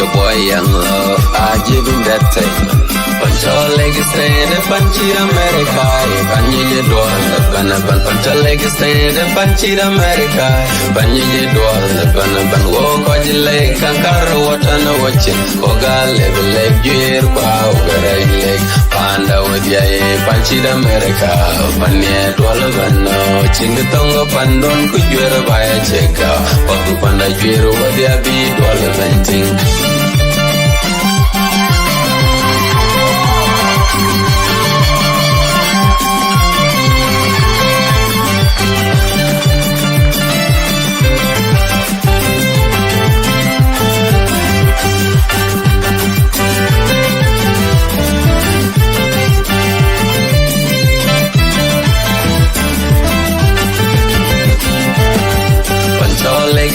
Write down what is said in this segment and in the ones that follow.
your boy young love, I give him that thing. Pancho leg stand and punchy America, Banyi Dwal, Pancho leg stand and punchy America, Banyi Dwal, Banaban, walk on your leg, Kankara, what I know watching, Oga, level leg, gear, pow, leg, Panda with ya, punchy America, Banya Dwal, Chingatonga, Pandon, could you ever buy a check out, Papu Panda, Jiro, what they be Dwal venting.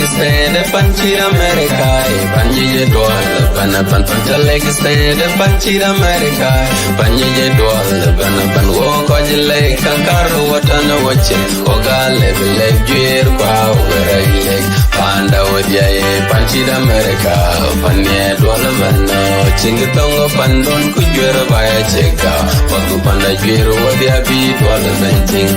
Stand up Panchi America, Banyi Dwal, Pancha leg stand up Panchi America, Banyi Dwal, Banaban walk on your leg, Kankaro what I know watching, Oga level leg, Gear pow, leg, Panda with ya, Panchi America, Panya Dwal, Chingatonga Pandon, could you ever buy a check out, Paku Panda Gear, what they be Dwal venting.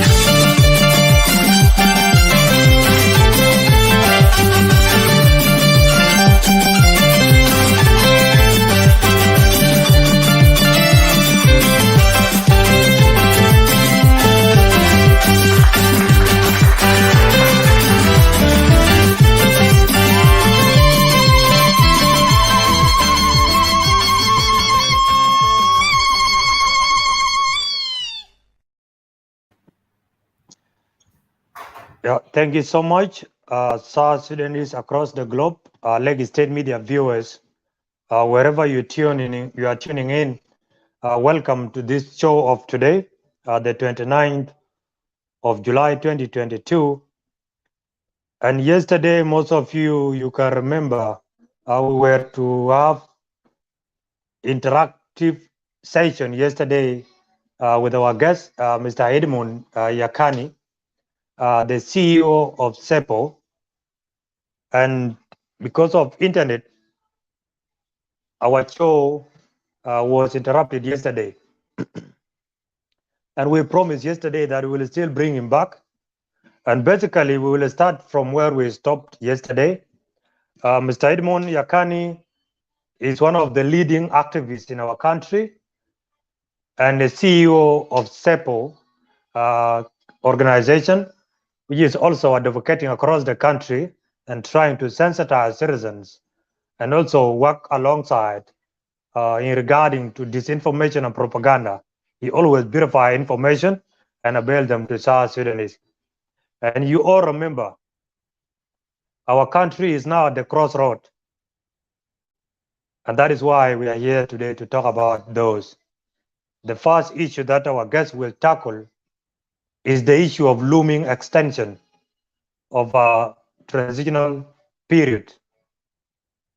Yeah, thank you so much, South Sudanese across the globe, Leg State Media viewers, wherever you are tuning in. Welcome to this show of today, the 29th of July 2022. And yesterday, most of you can remember, we were to have interactive session yesterday with our guest, Mr. Edmund Yakani, the CEO of CEPO, and because of internet, our show was interrupted yesterday. And we promised yesterday that we will still bring him back. And basically, we will start from where we stopped yesterday. Mr. Edmund Yakani is one of the leading activists in our country and the CEO of CEPO organization, which is also advocating across the country and trying to sensitize citizens and also work alongside in regarding to disinformation and propaganda. He always verify information and avail them to South Sudanese. And you all remember, our country is now at the crossroad. And that is why we are here today to talk about those. The first issue that our guests will tackle is the issue of looming extension of a transitional period,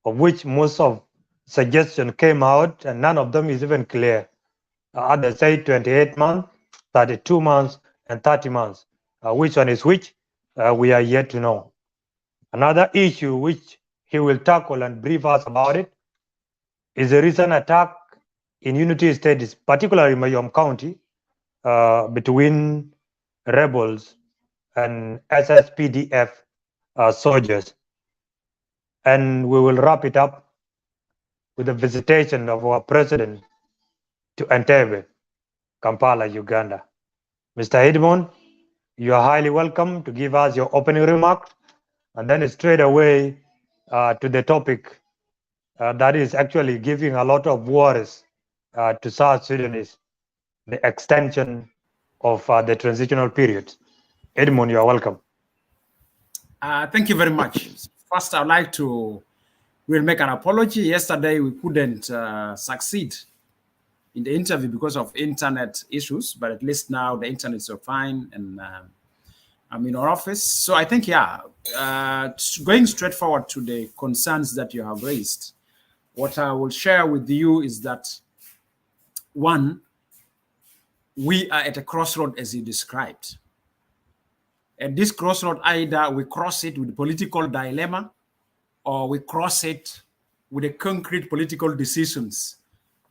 of which most of suggestions came out and none of them is even clear. Others say 28 months, 32 months, and 30 months. Which one is which? We are yet to know. Another issue which he will tackle and brief us about it is a recent attack in Unity States, particularly in Mayom County, between rebels and SSPDF soldiers. And we will wrap it up with the visitation of our president to Entebbe, Kampala, Uganda. Mr. Edmund, you are highly welcome to give us your opening remarks, and then straight away to the topic that is actually giving a lot of worries to South Sudanese, the extension of the transitional period. Edmund, you are welcome. Thank you very much. First, I'd like to make an apology. Yesterday, we couldn't succeed in the interview because of internet issues, but at least now the internet is fine and I'm in our office. So I think, going straight forward to the concerns that you have raised, what I will share with you is that, one, we are at a crossroad as you described. At this crossroad, either we cross it with political dilemma or we cross it with the concrete political decisions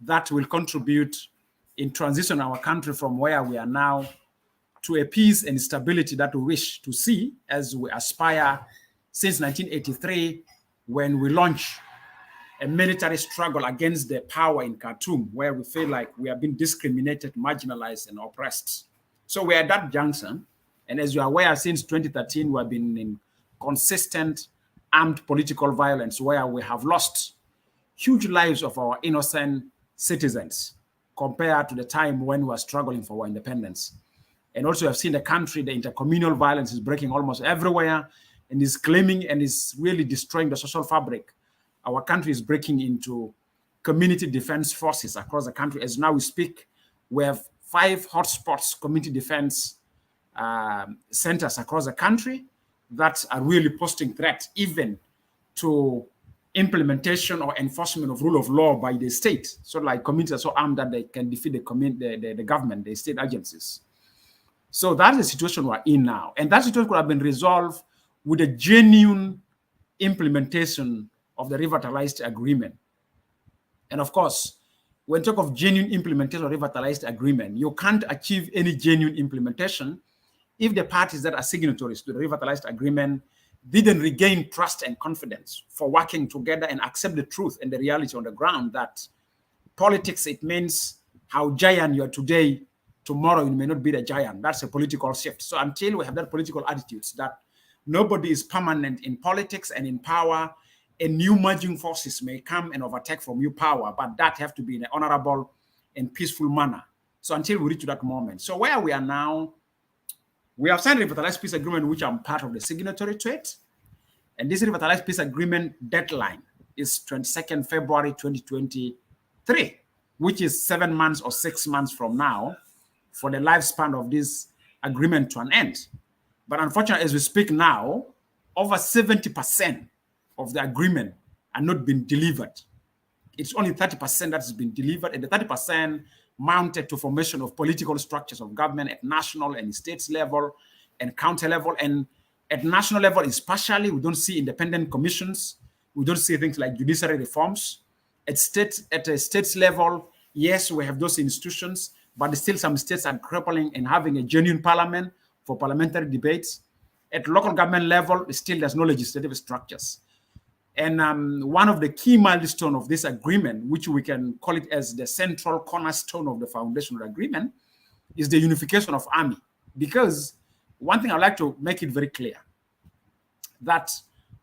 that will contribute in transition our country from where we are now to a peace and stability that we wish to see as we aspire since 1983, when we launched a military struggle against the power in Khartoum, where we feel like we have been discriminated, marginalized, and oppressed. So we're at that junction. And as you are aware, since 2013, we have been in consistent armed political violence where we have lost huge lives of our innocent citizens compared to the time when we were struggling for our independence. And also, I've seen the country, the intercommunal violence is breaking almost everywhere and is claiming and is really destroying the social fabric. Our country is breaking into community defense forces across the country. As now we speak, we have 5 hotspots, community defense centers across the country that are really posting threats even to implementation or enforcement of rule of law by the state. So like communities are so armed that they can defeat the government, the state agencies. So that's the situation we're in now. And that situation could have been resolved with a genuine implementation of the revitalized agreement. And of course, when talk of genuine implementation of revitalized agreement, you can't achieve any genuine implementation if the parties that are signatories to the revitalized agreement didn't regain trust and confidence for working together and accept the truth and the reality on the ground that politics, it means how giant you are today, tomorrow you may not be the giant. That's a political shift. So until we have that political attitudes that nobody is permanent in politics and in power, and new merging forces may come and overtake from new power, but that have to be in an honorable and peaceful manner. So until we reach that moment. So where we are now, we have signed a revitalized peace agreement, which I'm part of the signatory to it. And this revitalized peace agreement deadline is 22nd February 2023, which is 7 months or 6 months from now for the lifespan of this agreement to an end. But unfortunately, as we speak now, over 70% of the agreement are not being delivered. It's only 30% that has been delivered, and the 30% mounted to formation of political structures of government at national and states level and county level. And at national level, especially, we don't see independent commissions. We don't see things like judiciary reforms. At a states level, yes, we have those institutions, but still some states are grappling and having a genuine parliament for parliamentary debates. At local government level, still there's no legislative structures. And one of the key milestones of this agreement, which we can call it as the central cornerstone of the foundational agreement, is the unification of army. Because one thing I'd like to make it very clear, that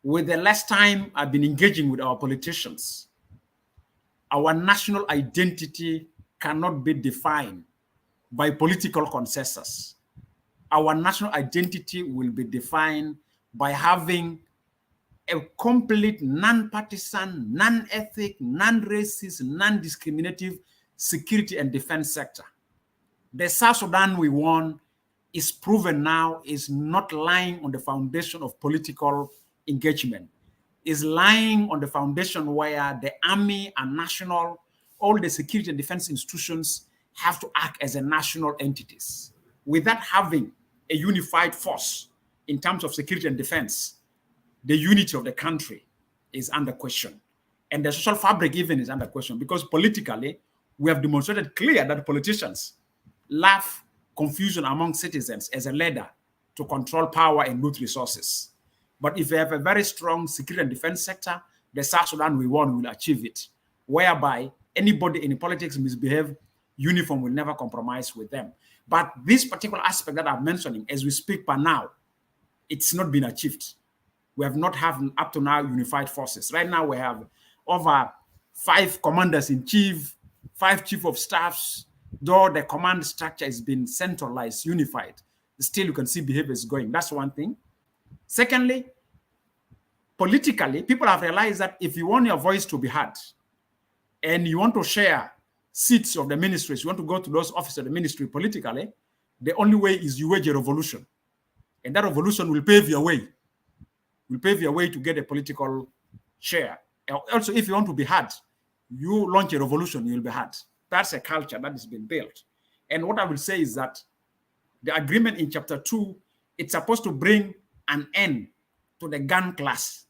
with the less time I've been engaging with our politicians, our national identity cannot be defined by political consensus. Our national identity will be defined by having a complete non-partisan, non-ethnic, non-racist, non-discriminative security and defense sector. The South Sudan we want is proven now is not lying on the foundation of political engagement. Is lying on the foundation where the army and national, all the security and defense institutions have to act as a national entities. Without having a unified force in terms of security and defense, the unity of the country is under question. And the social fabric even is under question, because politically, we have demonstrated clear that politicians love confusion among citizens as a ladder to control power and loot resources. But if we have a very strong security and defense sector, the South Sudan we want will achieve it, whereby anybody in politics misbehave, uniform will never compromise with them. But this particular aspect that I'm mentioning, as we speak by now, it's not been achieved. We have not have up to now unified forces. Right now we have over 5 commanders in chief, 5 chief of staffs. Though the command structure has been centralized, unified, still you can see behaviors going. That's one thing. Secondly, politically, people have realized that if you want your voice to be heard and you want to share seats of the ministries, you want to go to those offices of the ministry politically, the only way is you wage a revolution. And that revolution will pave your way. Will pave your way to get a political share. Also, if you want to be heard, you launch a revolution, you will be heard. That's a culture that has been built. And what I will say is that the agreement in chapter 2, it's supposed to bring an end to the gun class.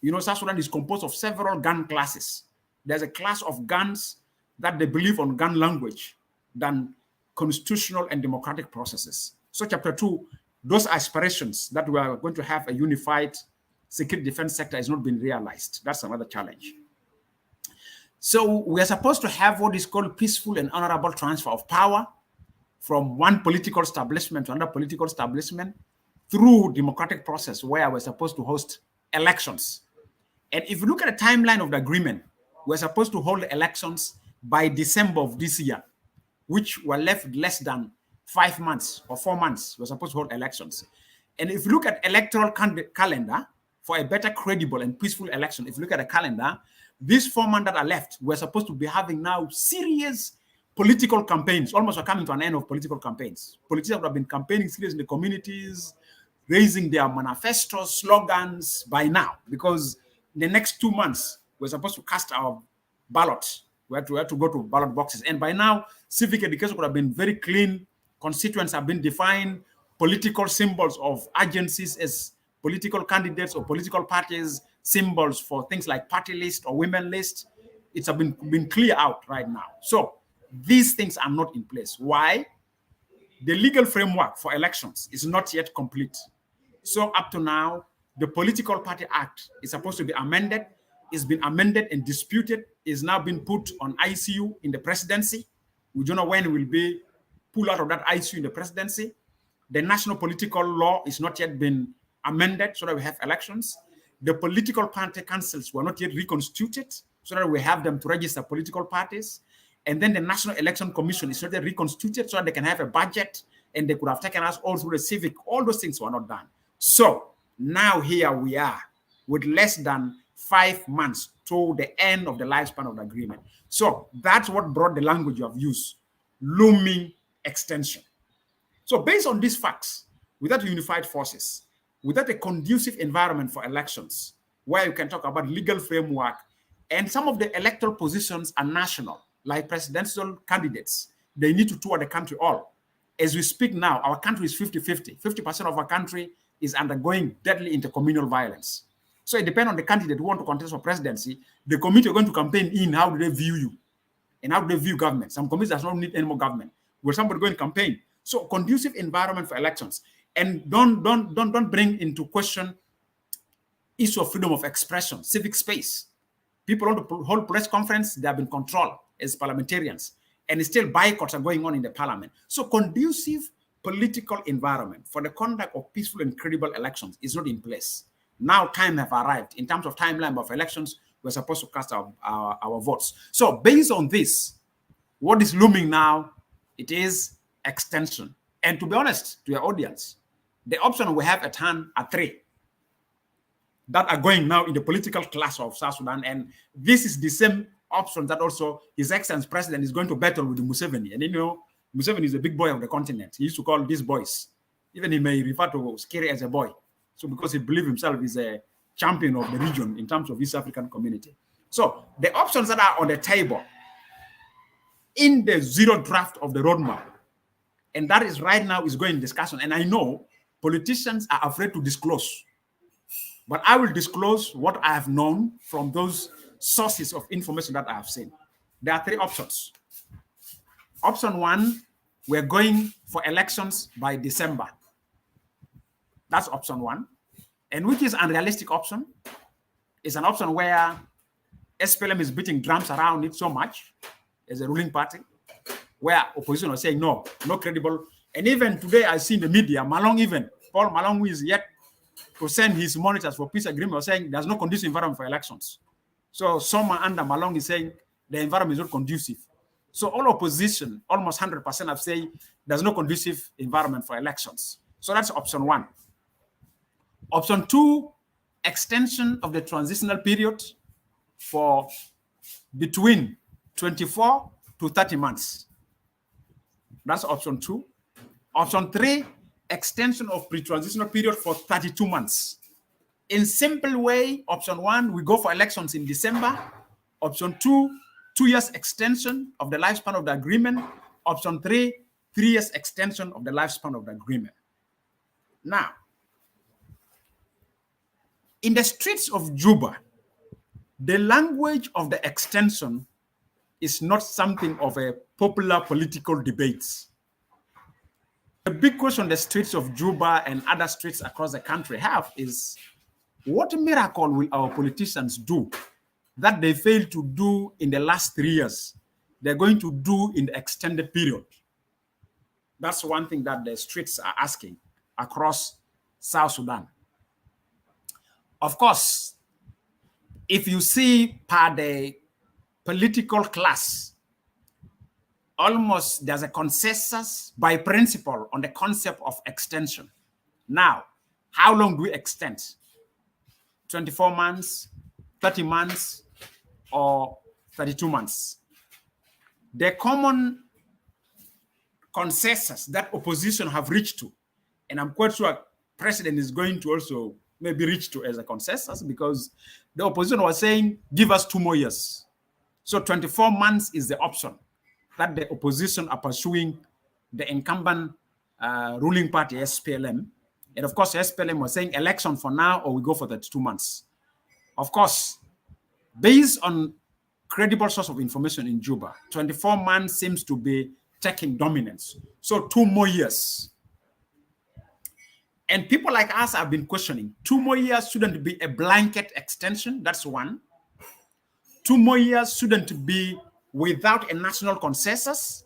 You know, South Sudan is composed of several gun classes. There's a class of guns that they believe on gun language than constitutional and democratic processes. So chapter 2, those aspirations that we are going to have a unified security defense sector has not been realized. That's another challenge. So we are supposed to have what is called peaceful and honorable transfer of power from one political establishment to another political establishment through democratic process where we're supposed to host elections. And if you look at the timeline of the agreement, we're supposed to hold elections by December of this year, which were left less than 5 months or 4 months. We're supposed to hold elections. And if you look at electoral calendar for a better, credible, and peaceful election, if you look at the calendar, these 4 months that are left, we're supposed to be having now serious political campaigns. Almost we're coming to an end of political campaigns. Politicians have been campaigning seriously in the communities, raising their manifestos, slogans by now, because in the next 2 months, we're supposed to cast our ballots. We have to go to ballot boxes. And by now, civic education would have been very clean. Constituents have been defined. Political symbols of agencies as political candidates or political parties, symbols for things like party list or women list. It's been clear out right now. So these things are not in place. Why? The legal framework for elections is not yet complete. So up to now, the Political Party Act is supposed to be amended. It's been amended and disputed. It's now been put on ICU in the presidency. We don't know when it will be pulled out of that ICU in the presidency. The national political law is not yet been amended so that we have elections. The political party councils were not yet reconstituted so that we have them to register political parties. And then the National Election Commission is not yet reconstituted so that they can have a budget and they could have taken us all through the civic. All those things were not done. So now here we are with less than 5 months to the end of the lifespan of the agreement. So that's what brought the language you have used, looming extension. So based on these facts, without unified forces, without a conducive environment for elections, where you can talk about legal framework, and some of the electoral positions are national, like presidential candidates, they need to tour the country all. As we speak now, our country is 50-50. 50% of our country is undergoing deadly intercommunal violence. So it depends on the candidate who want to contest for presidency. The committee are going to campaign in how do they view you and how do they view government. Some committees does not need any more government. Will somebody go and campaign? So conducive environment for elections. And don't bring into question issue of freedom of expression, civic space. People want to hold press conference, they have been controlled as parliamentarians, and still boycotts are going on in the parliament. So conducive political environment for the conduct of peaceful and credible elections is not in place. Now time have arrived. In terms of timeline of elections, we're supposed to cast our votes. So based on this, what is looming now, it is extension. And to be honest to your audience, the option we have at hand are 3 that are going now in the political class of South Sudan. And this is the same option that also His Excellency President is going to battle with Museveni. And you know, Museveni is a big boy of the continent. He used to call these boys. Even he may refer to Kiir as a boy. So because he believes himself is a champion of the region in terms of East African community. So the options that are on the table in the 0 draft of the roadmap, and that is right now is going in discussion. And I know politicians are afraid to disclose, but I will disclose what I have known from those sources of information that I have seen. There are 3 options. Option 1, we're going for elections by December. That's option 1. And which is an unrealistic option. It's an option where SPLM is beating drums around it so much as a ruling party, where opposition are saying no credible. And even today I see in the media, Paul Malong, who is yet to send his monitors for peace agreement, was saying there's no conducive environment for elections. So someone under Malong is saying the environment is not conducive. So all opposition, almost 100% have said there's no conducive environment for elections. So that's option 1. Option 2, extension of the transitional period for between 24 to 30 months. That's option 2. Option 3, extension of pre-transitional period for 32 months. In simple way, option 1, we go for elections in December. Option 2, 2 years extension of the lifespan of the agreement. Option 3, 3 years extension of the lifespan of the agreement. Now, In the streets of Juba, the language of the extension is not something of a popular political debate. The big question the streets of Juba and other streets across the country have is, what miracle will our politicians do that they failed to do in the last 3 years? They're going to do in the extended period. That's one thing that the streets are asking across South Sudan. Of course, if you see per the political class, almost there's a consensus by principle on the concept of extension. Now, how long do we extend? 24 months, 30 months, or 32 months? The common consensus that opposition have reached to, and I'm quite sure president is going to also maybe reach to as a consensus, because the opposition was saying, give us 2 more years. So 24 months is the option that the opposition are pursuing, the incumbent ruling party, SPLM. And of course, SPLM was saying election for now, or we go for the 2 months. Of course, based on credible source of information in Juba, 24 months seems to be taking dominance. So 2 more years. And people like us have been questioning, 2 more years shouldn't be a blanket extension. That's one. 2 more years shouldn't be without a national consensus.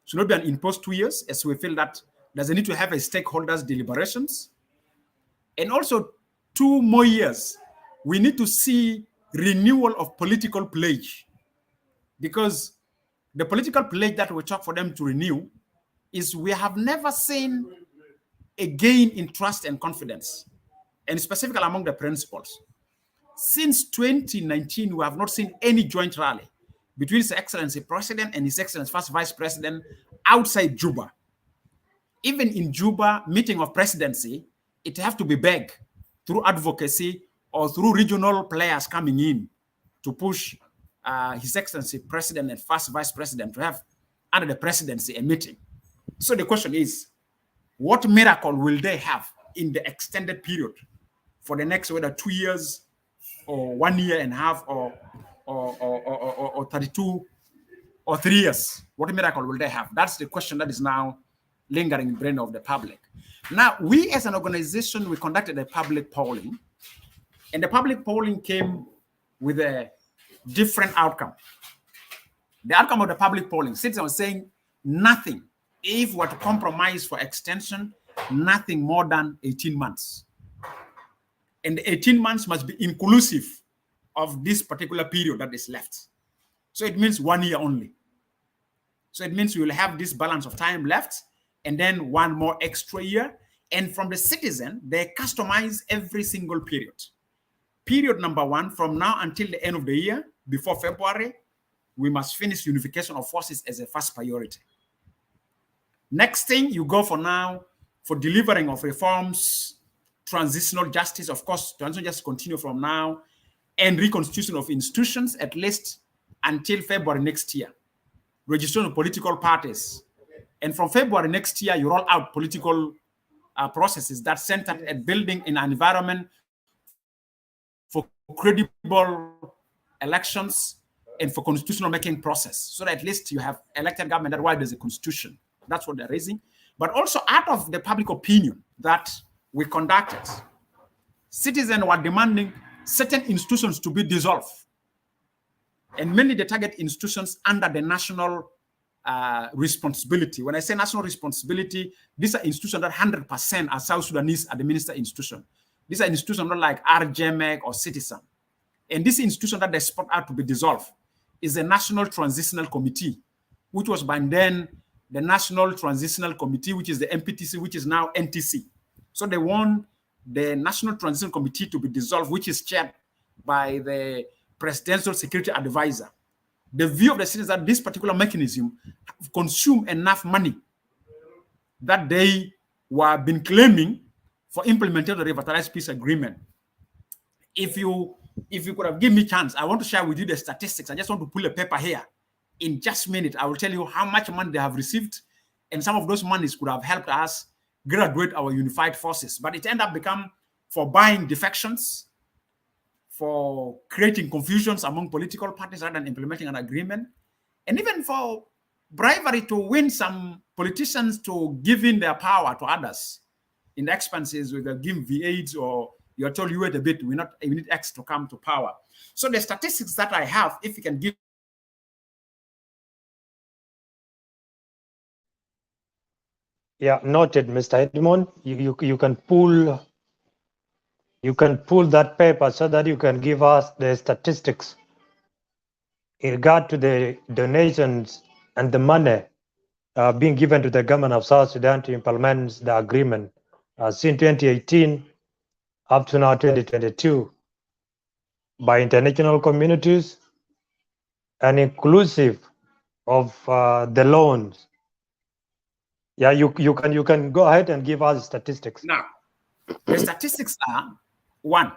Should not be an imposed 2 years, as we feel that there's a need to have a stakeholders deliberations. And also 2 more years, we need to see renewal of political pledge, because the political pledge that we talk for them to renew is we have never seen a gain in trust and confidence, and specifically among the principals. Since 2019, we have not seen any joint rally between His Excellency President and His Excellency First Vice President outside Juba. Even in Juba, meeting of presidency, it have to be begged through advocacy or through regional players coming in to push His Excellency President and First Vice President to have under the presidency a meeting. So the question is, what miracle will they have in the extended period for the next, whether 2 years or 1 year and a half or 32 or 3 years? What miracle will they have? That's the question that is now lingering in the brain of the public. Now, we as an organization, we conducted a public polling, and the public polling came with a different outcome. The outcome of the public polling, citizens were saying nothing. If we're to compromise for extension, nothing more than 18 months. And the 18 months must be inclusive of this particular period that is left. So it means 1 year only. So it means we will have this balance of time left, and then 1 more extra year. And from the citizen, they customize every single period. Period number 1, from now until the end of the year, before February, we must finish unification of forces as a first priority. Next thing, you go for now for delivering of reforms, transitional justice. Of course, transitional justice continue from now, and reconstitution of institutions at least until February next year. Registration of political parties. And from February next year, you roll out political processes that centered at building an environment for credible elections and for constitutional making process. So that at least you have elected government, that's why there's a constitution. That's what they're raising. But also out of the public opinion that we conducted, citizens were demanding certain institutions to be dissolved. And mainly the target institutions under the national responsibility. When I say national responsibility, these are institutions that 100% are South Sudanese administered institutions. These are institutions not like RJMEC or Citizen. And this institution that they spot out to be dissolved is the National Transitional Committee, which was by then the National Transitional Committee, which is the MPTC, which is now NTC. So they want the National Transitional Committee to be dissolved, which is chaired by the Presidential Security Advisor. The view of the citizens that this particular mechanism consumed enough money that they were been claiming for implementing the revitalized peace agreement. If you could have given me a chance, I want to share with you the statistics. I just want to pull a paper here. In just a minute, I will tell you how much money they have received, and some of those monies could have helped us graduate our unified forces. But it ended up become for buying defections, for creating confusions among political parties rather than implementing an agreement, and even for bribery to win some politicians to give in their power to others in the expenses. We will give V8s, or you're told you wait a bit, we need X to come to power. So the statistics that I have, if you can give. Yeah, noted, Mr. Edmund. You can pull that paper so that you can give us the statistics in regard to the donations and the money being given to the government of South Sudan to implement the agreement since 2018 up to now 2022 by international communities and inclusive of the loans. Yeah, you can go ahead and give us statistics. Now, the statistics are: 1,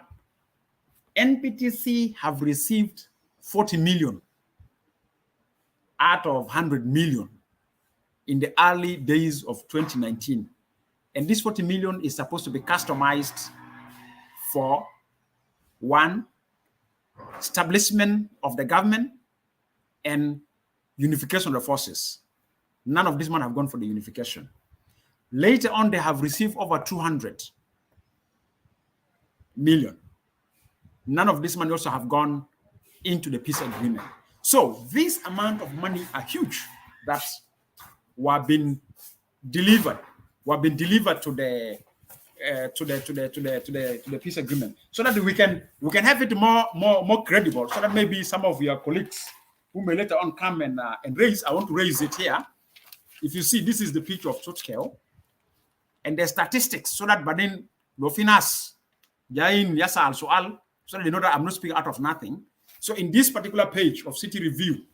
NPTC have received 40 million out of 100 million in the early days of 2019. And this 40 million is supposed to be customized for 1, establishment of the government and unification of the forces. None of these men have gone for the unification. Later on, they have received over 200 million. None of this money also have gone into the peace agreement. So this amount of money are huge that were being delivered to the peace agreement, so that we can have it more credible, so that maybe some of your colleagues who may later on come and raise. I want to raise it here. If you see, this is the picture of Tutkeo and the statistics, so that Badin Lofinas Jain Yasal Soal, so that they know that I'm not speaking out of nothing. So in this particular page of City Review,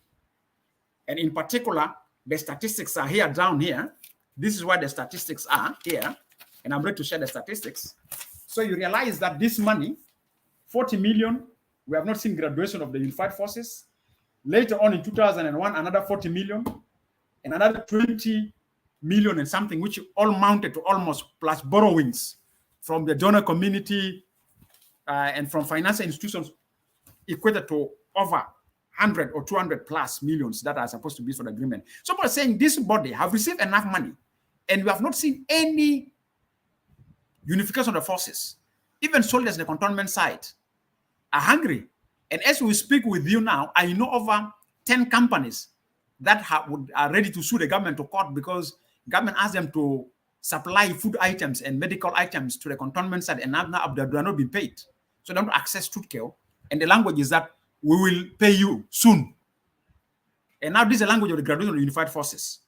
and in particular, the statistics are here down here. This is where the statistics are here, and I'm ready to share the statistics. So you realize that this money, 40 million, we have not seen graduation of the unified forces. Later on in 2001, another 40 million, and another 20 million and something, which all mounted to almost, plus borrowings from the donor community and from financial institutions, equated to over 100 or 200 plus millions that are supposed to be for the agreement. So people are saying this body have received enough money, and we have not seen any unification of the forces. Even soldiers in the cantonment side are hungry. And as we speak with you now, I know over 10 companies that are ready to sue the government to court because government asked them to supply food items and medical items to the cantonment side, and now they are not being paid. So they don't access Tutkeo. And the language is that we will pay you soon. And now this is the language of the graduation of the unified forces.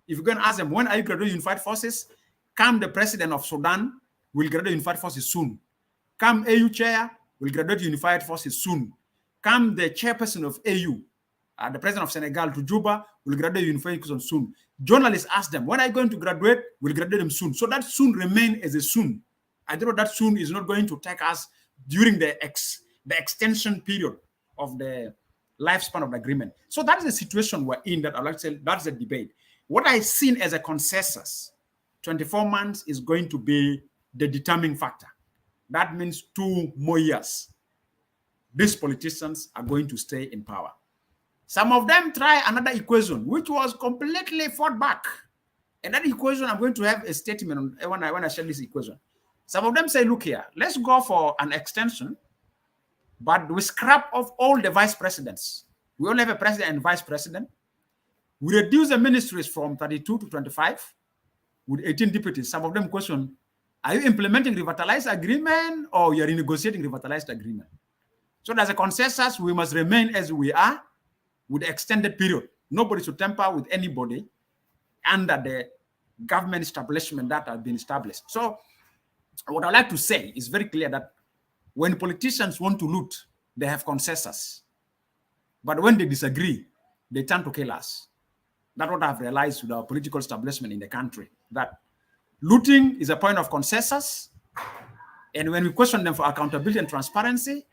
If you go and ask them, when are you graduating unified forces? Come the president of Sudan will graduate unified forces soon. Come AU chair will graduate unified forces soon. Come the chairperson of AU, the president of Senegal to Juba will graduate unified forces soon. Journalists ask them, when are you going to graduate? We'll graduate them soon. So that soon remain as a soon. I don't know that soon is not going to take us during the extension period of the lifespan of the agreement. So that is the situation we're in, that I'd like to say that's the debate. What I've seen as a consensus, 24 months is going to be the determining factor. That means 2 more years. These politicians are going to stay in power. Some of them try another equation, which was completely fought back. And that equation, I'm going to have a statement on when I share this equation. Some of them say, look here, let's go for an extension, but we scrap off all the vice presidents. We only have a president and vice president. We reduce the ministries from 32 to 25 with 18 deputies. Some of them question, are you implementing revitalized agreement or you're renegotiating revitalized agreement? So there's a consensus, we must remain as we are with the extended period. Nobody should tamper with anybody under the government establishment that has been established. So what I'd like to say is very clear that when politicians want to loot, they have consensus. But when they disagree, they turn to kill us. That's what I've realized with our political establishment in the country, that looting is a point of consensus. And when we question them for accountability and transparency,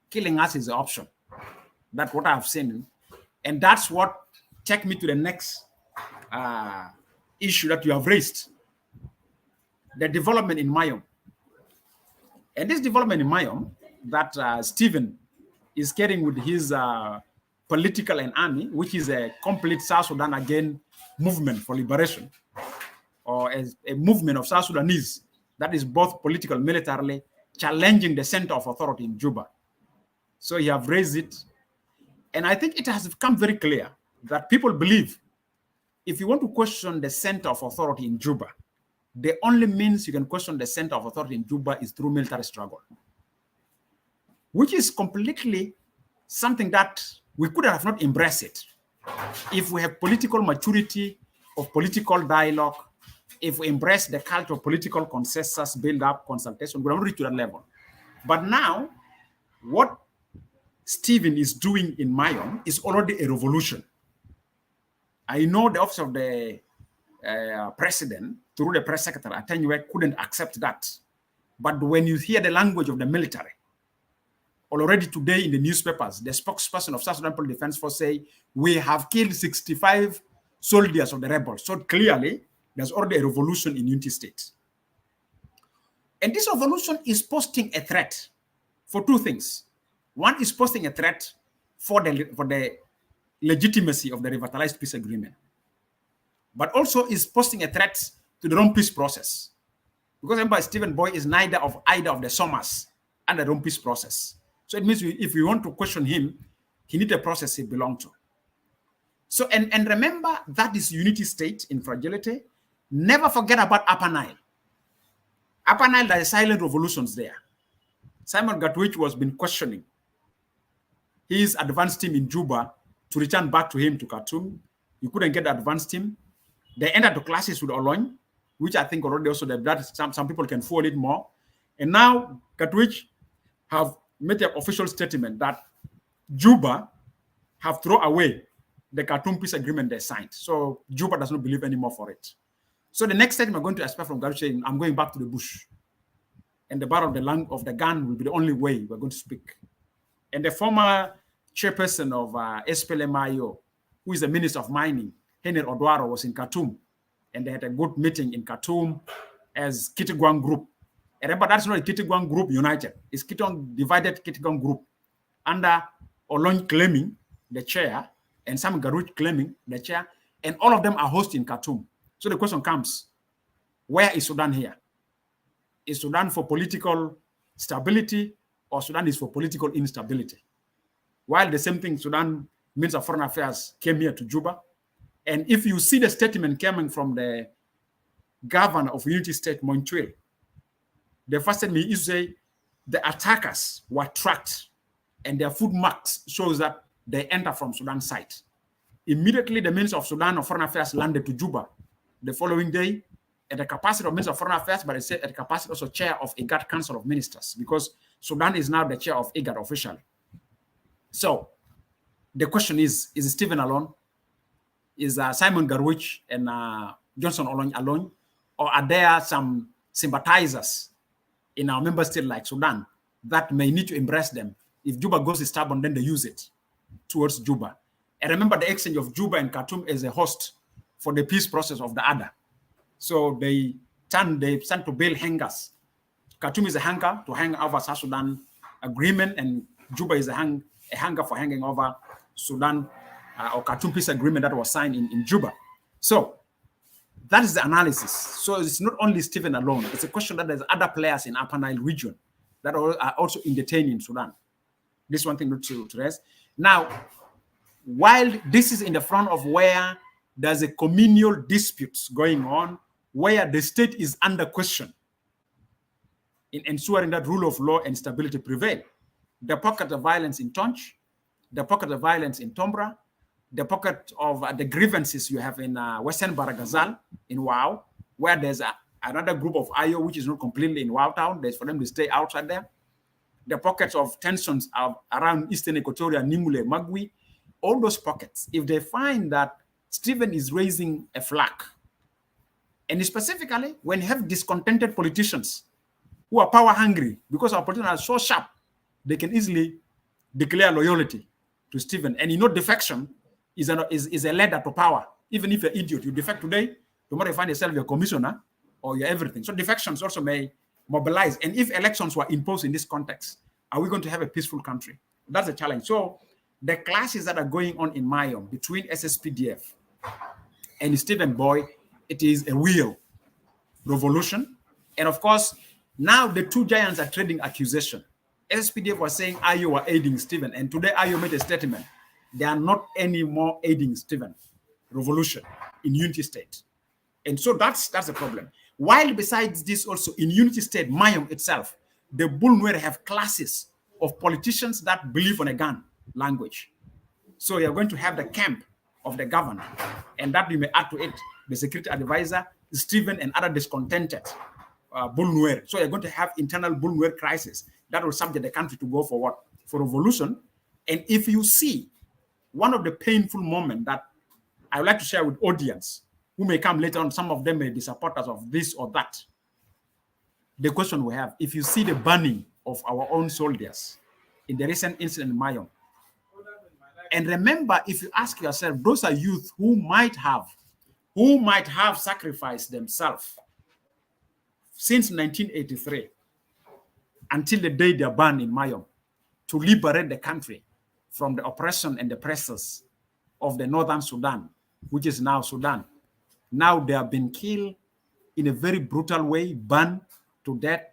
killing us is the option. That's what I've seen. And that's what takes me to the next issue that you have raised, the development in Mayom. And this development in Mayom that Stephen is carrying with his political and army, which is a complete South Sudan again movement for liberation, or as a movement of South Sudanese that is both political, militarily, challenging the center of authority in Juba. So you have raised it. And I think it has become very clear that people believe if you want to question the center of authority in Juba, the only means you can question the center of authority in Juba is through military struggle, which is completely something that we could have not embraced it. If we have political maturity of political dialogue, if we embrace the culture of political consensus, build up consultation, we don't reach to that level. But now, what Stephen is doing in Mayom is already a revolution. I know the office of the president, through the press secretary, Atenuwe, couldn't accept that. But when you hear the language of the military, already today in the newspapers, the spokesperson of South Sudan People Defense Force say, we have killed 65 soldiers of the rebels. So clearly, there's already a revolution in Unity State. And this revolution is posting a threat for two things. One is posting a threat for the legitimacy of the revitalized peace agreement, but also is posting a threat to the Rome peace process. Because remember, Stephen Boy is neither of either of the SOMAs and the Rome peace process. So it means if we want to question him, he needs a process he belongs to. So, and remember, that is Unity State in fragility. Never forget about Upper Nile. Upper Nile, there are silent revolutions there. Simon Gatwich was been questioning his advanced team in Juba to return back to him to Khartoum. You couldn't get the advanced team. They entered the classes with Olony, which I think already also that some people can forward it more. And now Gatwich have made an official statement that Juba have thrown away the Khartoum peace agreement they signed. So Juba does not believe anymore for it. So the next statement I'm going to expect from Gatwich saying, I'm going back to the bush. And the barrel of the gun will be the only way we're going to speak. And the former chairperson of SPLMIO, who is the Minister of Mining, Henry Odwaro, was in Khartoum. And they had a good meeting in Khartoum as Kittigwang Group. And remember, that's not a Kittigwang Group united. It's divided Kittigwang Group under Olony claiming the chair and Sam Garuch claiming the chair. And all of them are hosting Khartoum. So the question comes, where is Sudan here? Is Sudan for political stability or Sudan is for political instability? While the same thing, Sudan Minister of Foreign Affairs came here to Juba. And if you see the statement coming from the governor of Unity State, Montreal, the first statement is to say the attackers were tracked and their foot marks shows that they enter from Sudan side. Immediately, the Minister of Sudan of Foreign Affairs landed to Juba the following day at the capacity of Minister of Foreign Affairs, but I said at the capacity also chair of IGAD Council of Ministers, because Sudan is now the chair of IGAD officially. So the question is Stephen alone? Is Simon Garwich and Johnson Olony alone? Or are there some sympathizers in our member state like Sudan that may need to embrace them? If Juba goes stubborn, then they use it towards Juba. And remember the exchange of Juba and Khartoum as a host for the peace process of the other. So they tend to build hangars. Khartoum is a hangar to hang over South Sudan agreement, and Juba is a hangar for hanging over Sudan or Khartoum peace agreement that was signed in Juba. So that is the analysis. So it's not only Stephen alone. It's a question that there's other players in Upper Nile region that are also entertaining Sudan. This one thing to rest. Now, while this is in the front of where there's a communal disputes going on, where the state is under question in ensuring that rule of law and stability prevail. The pocket of violence in Tonch, the pocket of violence in Tombra, the pocket of the grievances you have in Western Baragazal, in Wau, where there's another group of IO which is not completely in Wau town, there's for them to stay outside there. The pockets of tensions around Eastern Equatoria, Nimule, Magui, all those pockets, if they find that Stephen is raising a flag, and specifically when you have discontented politicians who are power hungry, because our politicians are so sharp, they can easily declare loyalty to Stephen. And you know, defection is a ladder to power. Even if you're an idiot, you defect today, tomorrow you find yourself your commissioner or you're everything. So defections also may mobilize? And if elections were imposed in this context, are we going to have a peaceful country? That's a challenge. So the clashes that are going on in Mayom between SSPDF and Stephen Boy, it is a real revolution. And of course, now the two giants are trading accusation. SSPDF was saying Ayo were aiding Stephen, and today Ayo made a statement. They are not anymore aiding Stephen revolution in Unity State. And so that's the problem. While besides this also, in Unity State, Mayom itself, the Bulnwer have classes of politicians that believe on a gun language. So you're going to have the camp of the governor, and that we may add to it the security advisor, Stephen, and other discontented Bulnwer. So you're going to have internal Bulnwer crisis that will subject the country to go for what? For revolution. And if you see one of the painful moments that I would like to share with audience who may come later on, some of them may be supporters of this or that. The question we have, if you see the burning of our own soldiers in the recent incident in Mayom, and remember, if you ask yourself, those are youth who might have sacrificed themselves since 1983 until the day they are burned in Mayom to liberate the country from the oppression and the pressures of the northern Sudan, which is now Sudan. Now they have been killed in a very brutal way, burned to death,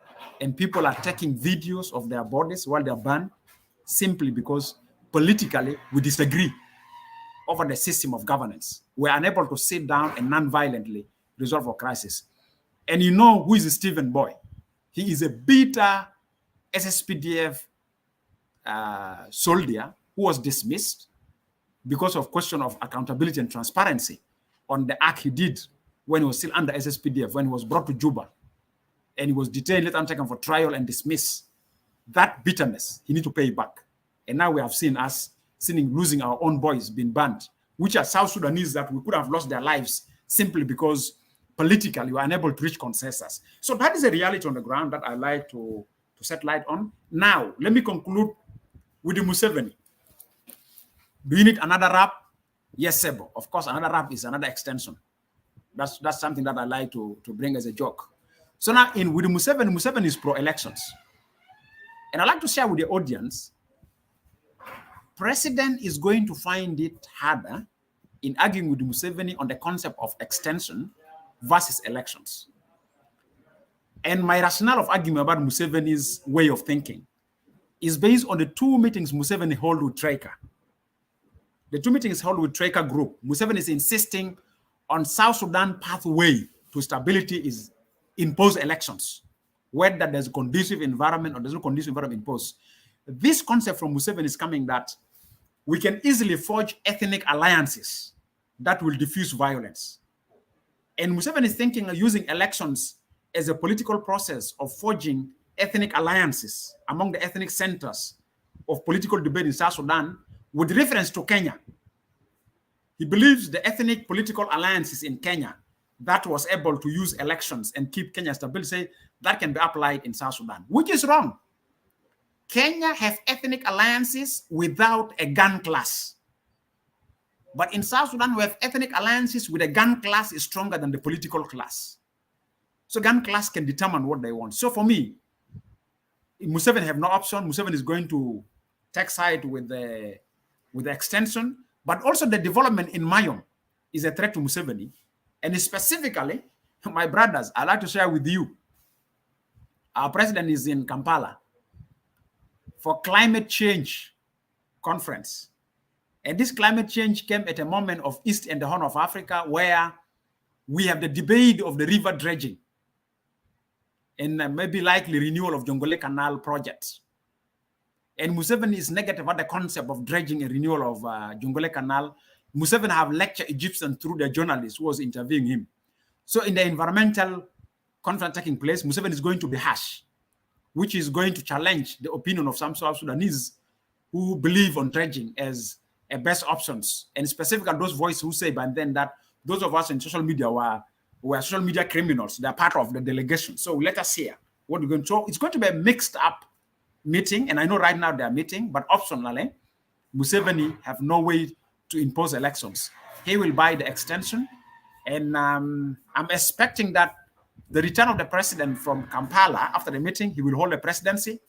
and people are taking videos of their bodies while they're burned simply because politically we disagree over the system of governance. We're unable to sit down and non-violently resolve a crisis. And you know who is Stephen Boy? He is a bitter SSPDF soldier who was dismissed because of question of accountability and transparency on the act he did when he was still under SSPDF, when he was brought to Juba and he was detained, later taken for trial and dismissed. That bitterness, he need to pay back. And now we have seen us losing our own boys being banned, which are South Sudanese that we could have lost their lives simply because politically we were unable to reach consensus. So that is a reality on the ground that I like to set light on. Now, let me conclude with the Museveni. Do you need another rap? Yes, CEPO. Of course, another rap is another extension. That's something that I like to bring as a joke. So now, with the Museveni is pro-elections. And I like to share with the audience, President is going to find it harder in arguing with Museveni on the concept of extension versus elections. And my rationale of arguing about Museveni's way of thinking is based on the two meetings Museveni held with Traker. The two meetings held with Traker group. Museveni is insisting on South Sudan pathway to stability is impose elections, whether there's a conducive environment or there's no conducive environment imposed. This concept from Museveni is coming that we can easily forge ethnic alliances that will diffuse violence. And Museveni is thinking of using elections as a political process of forging ethnic alliances among the ethnic centers of political debate in South Sudan with reference to Kenya. He believes the ethnic political alliances in Kenya that was able to use elections and keep Kenya stability, that can be applied in South Sudan, which is wrong. Kenya have ethnic alliances without a gun class. But in South Sudan, we have ethnic alliances with a gun class is stronger than the political class. So gun class can determine what they want. So for me, Museveni have no option. Museveni is going to take side with the extension, but also the development in Mayom is a threat to Museveni. And specifically, my brothers, I'd like to share with you, our president is in Kampala for climate change conference. And this climate change came at a moment of East and the Horn of Africa where we have the debate of the river dredging and maybe likely renewal of Jongole Canal projects. And Museveni is negative about the concept of dredging and renewal of Jongole Canal. Museveni have lectured Egyptians through the journalist who was interviewing him. So in the environmental conference taking place, Museveni is going to be harsh, which is going to challenge the opinion of some South Sudanese who believe on dredging as a best options. And specifically those voices who say by then that those of us in social media were social media criminals. They're part of the delegation. So let us hear what we're going to show. It's going to be a mixed up meeting. And I know right now they're meeting, but optionally, Museveni have no way to impose elections. He will buy the extension. And I'm expecting that the return of the president from Kampala after the meeting, he will hold the presidency.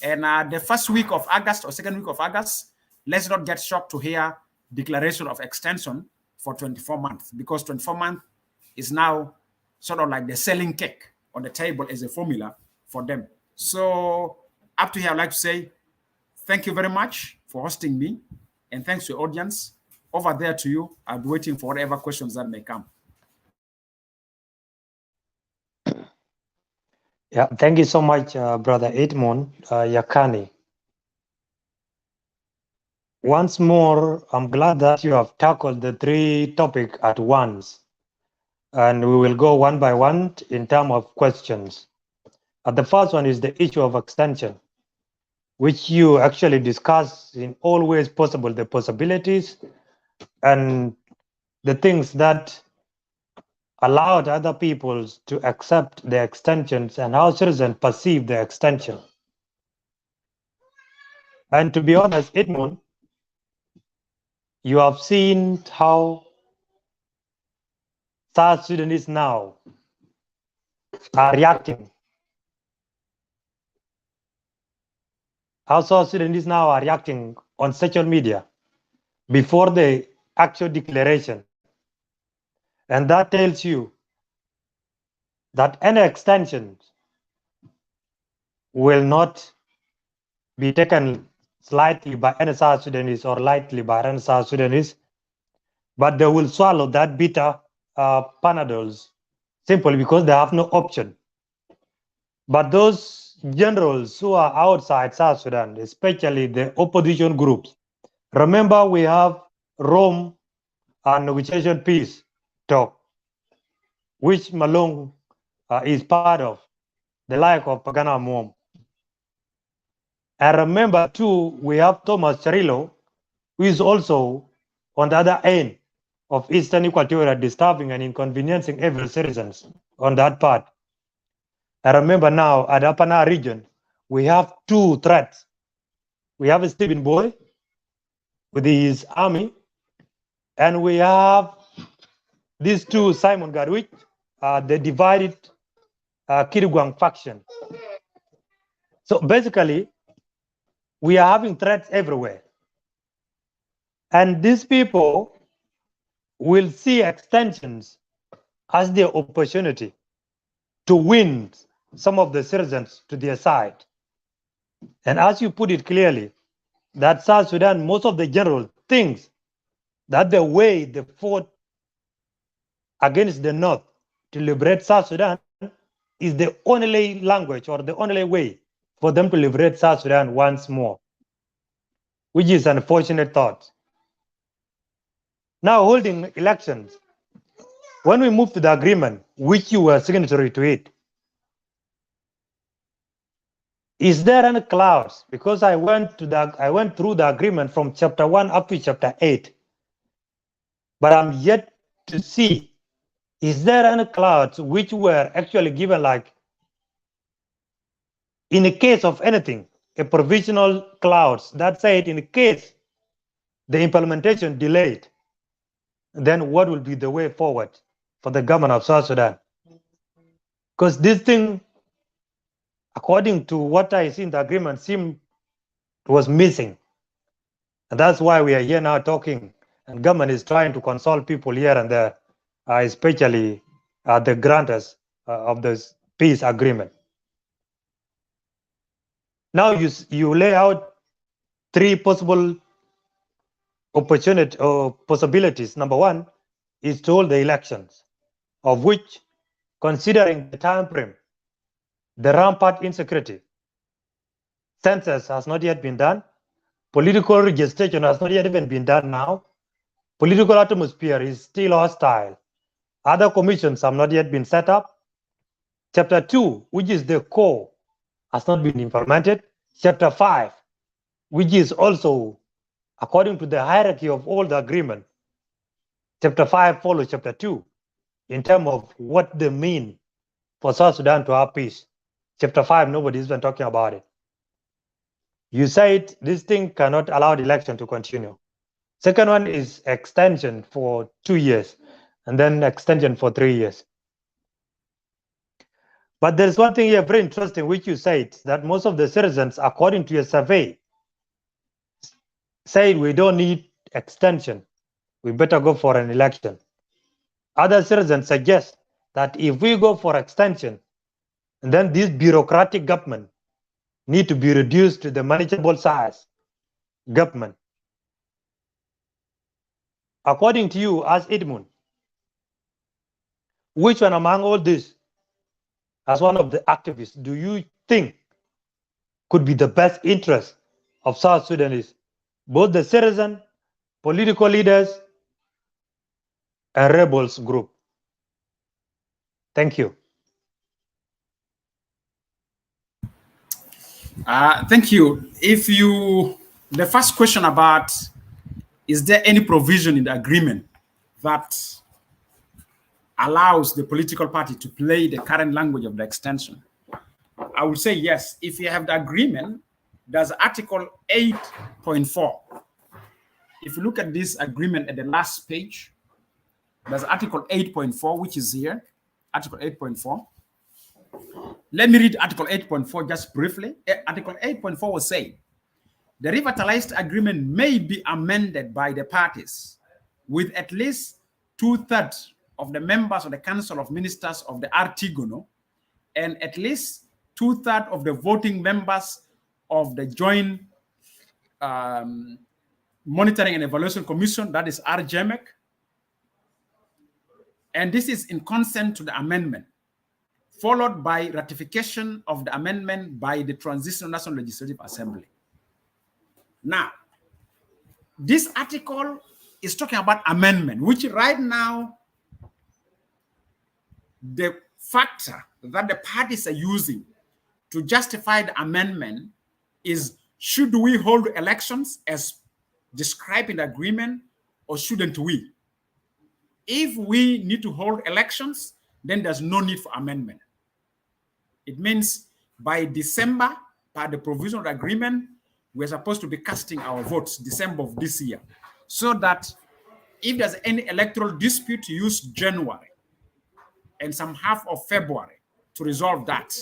And the first week of August or second week of August, let's not get shocked to hear declaration of extension for 24 months, because 24 months is now sort of like the selling cake on the table as a formula for them. So up to here, I'd like to say thank you very much for hosting me, and thanks to the audience. Over there to you, I'll be waiting for whatever questions that may come. Yeah, thank you so much, Brother Edmund Yakani. Once more, I'm glad that you have tackled the three topics at once, and we will go one by one in terms of questions. The first one is the issue of extension, which you actually discuss in all ways possible, the possibilities and the things that allowed other peoples to accept the extensions and how citizens perceive the extension. And to be honest, Edmund, you have seen how South Sudanese now are reacting. How South Sudanese now are reacting on social media before the actual declaration. And that tells you that any extension will not be taken slightly by any South Sudanese or lightly by any South Sudanese, but they will swallow that bitter panadols simply because they have no option. But those generals who are outside South Sudan, especially the opposition groups, remember we have Rome and negotiation peace talk, which Malong is part of, the like of Pagana Mom. And remember too, we have Thomas Charillo, who is also on the other end of Eastern Equatoria, disturbing and inconveniencing every citizens on that part. I remember now at Upper region, we have two threats. We have Stephen Boy with his army, and we have these two Simon Garwich, the divided Kiriguang faction. So basically, we are having threats everywhere. And these people will see extensions as their opportunity to win some of the citizens to their side. And as you put it clearly, that South Sudan, most of the generals thinks that the way they fought against the North to liberate South Sudan is the only language or the only way for them to liberate South Sudan once more, which is an unfortunate thought. Now holding elections, when we move to the agreement, which you were signatory to it, is there any clouds? Because I went through the agreement from chapter 1 up to chapter 8, but I'm yet to see, is there any clouds which were actually given, like in the case of anything, a provisional clouds that said in case the implementation delayed, then what will be the way forward for the government of South Sudan? Because this thing, according to what I see in the agreement, seemed was missing. And that's why we are here now talking. And government is trying to console people here and there, especially the grantors of this peace agreement. Now you lay out three possible opportunity or possibilities. Number one is to hold the elections, of which, considering the time frame, the rampant insecurity, census has not yet been done, political registration has not yet even been done now, political atmosphere is still hostile, other commissions have not yet been set up, chapter 2, which is the core, has not been implemented, chapter 5, which is also according to the hierarchy of all the agreement, chapter 5 follows chapter 2 in terms of what they mean for South Sudan to have peace. Chapter 5, nobody's been talking about it. You said this thing cannot allow the election to continue. Second one is extension for 2 years, and then extension for 3 years. But there's one thing here very interesting, which you said, that most of the citizens, according to your survey, say we don't need extension. We better go for an election. Other citizens suggest that if we go for extension, then this bureaucratic government need to be reduced to the manageable size government. According to you, as Edmund, which one among all this, as one of the activists, do you think could be the best interest of South Sudanese, both the citizen, political leaders, and rebels group? Thank you. Thank you. The first question about, is there any provision in the agreement that allows the political party to play the current language of the extension? I would say yes. If you have the agreement, there's Article 8.4. If you look at this agreement at the last page, there's Article 8.4, which is here, Article 8.4. Let me read Article 8.4 just briefly. Article 8.4 will say, the revitalized agreement may be amended by the parties with at least 2/3 of the members of the Council of Ministers of the Artigono and at least 2/3 of the voting members of the Joint Monitoring and Evaluation Commission, that is RGMEC. And this is in consent to the amendment, followed by ratification of the amendment by the Transitional National Legislative Assembly. Now, this article is talking about amendment, which right now, the factor that the parties are using to justify the amendment is, should we hold elections as described in the agreement or shouldn't we? If we need to hold elections, then there's no need for amendment. It means by December, by the provision of the agreement, we're supposed to be casting our votes December of this year, so that if there's any electoral dispute, use January and some half of February to resolve that,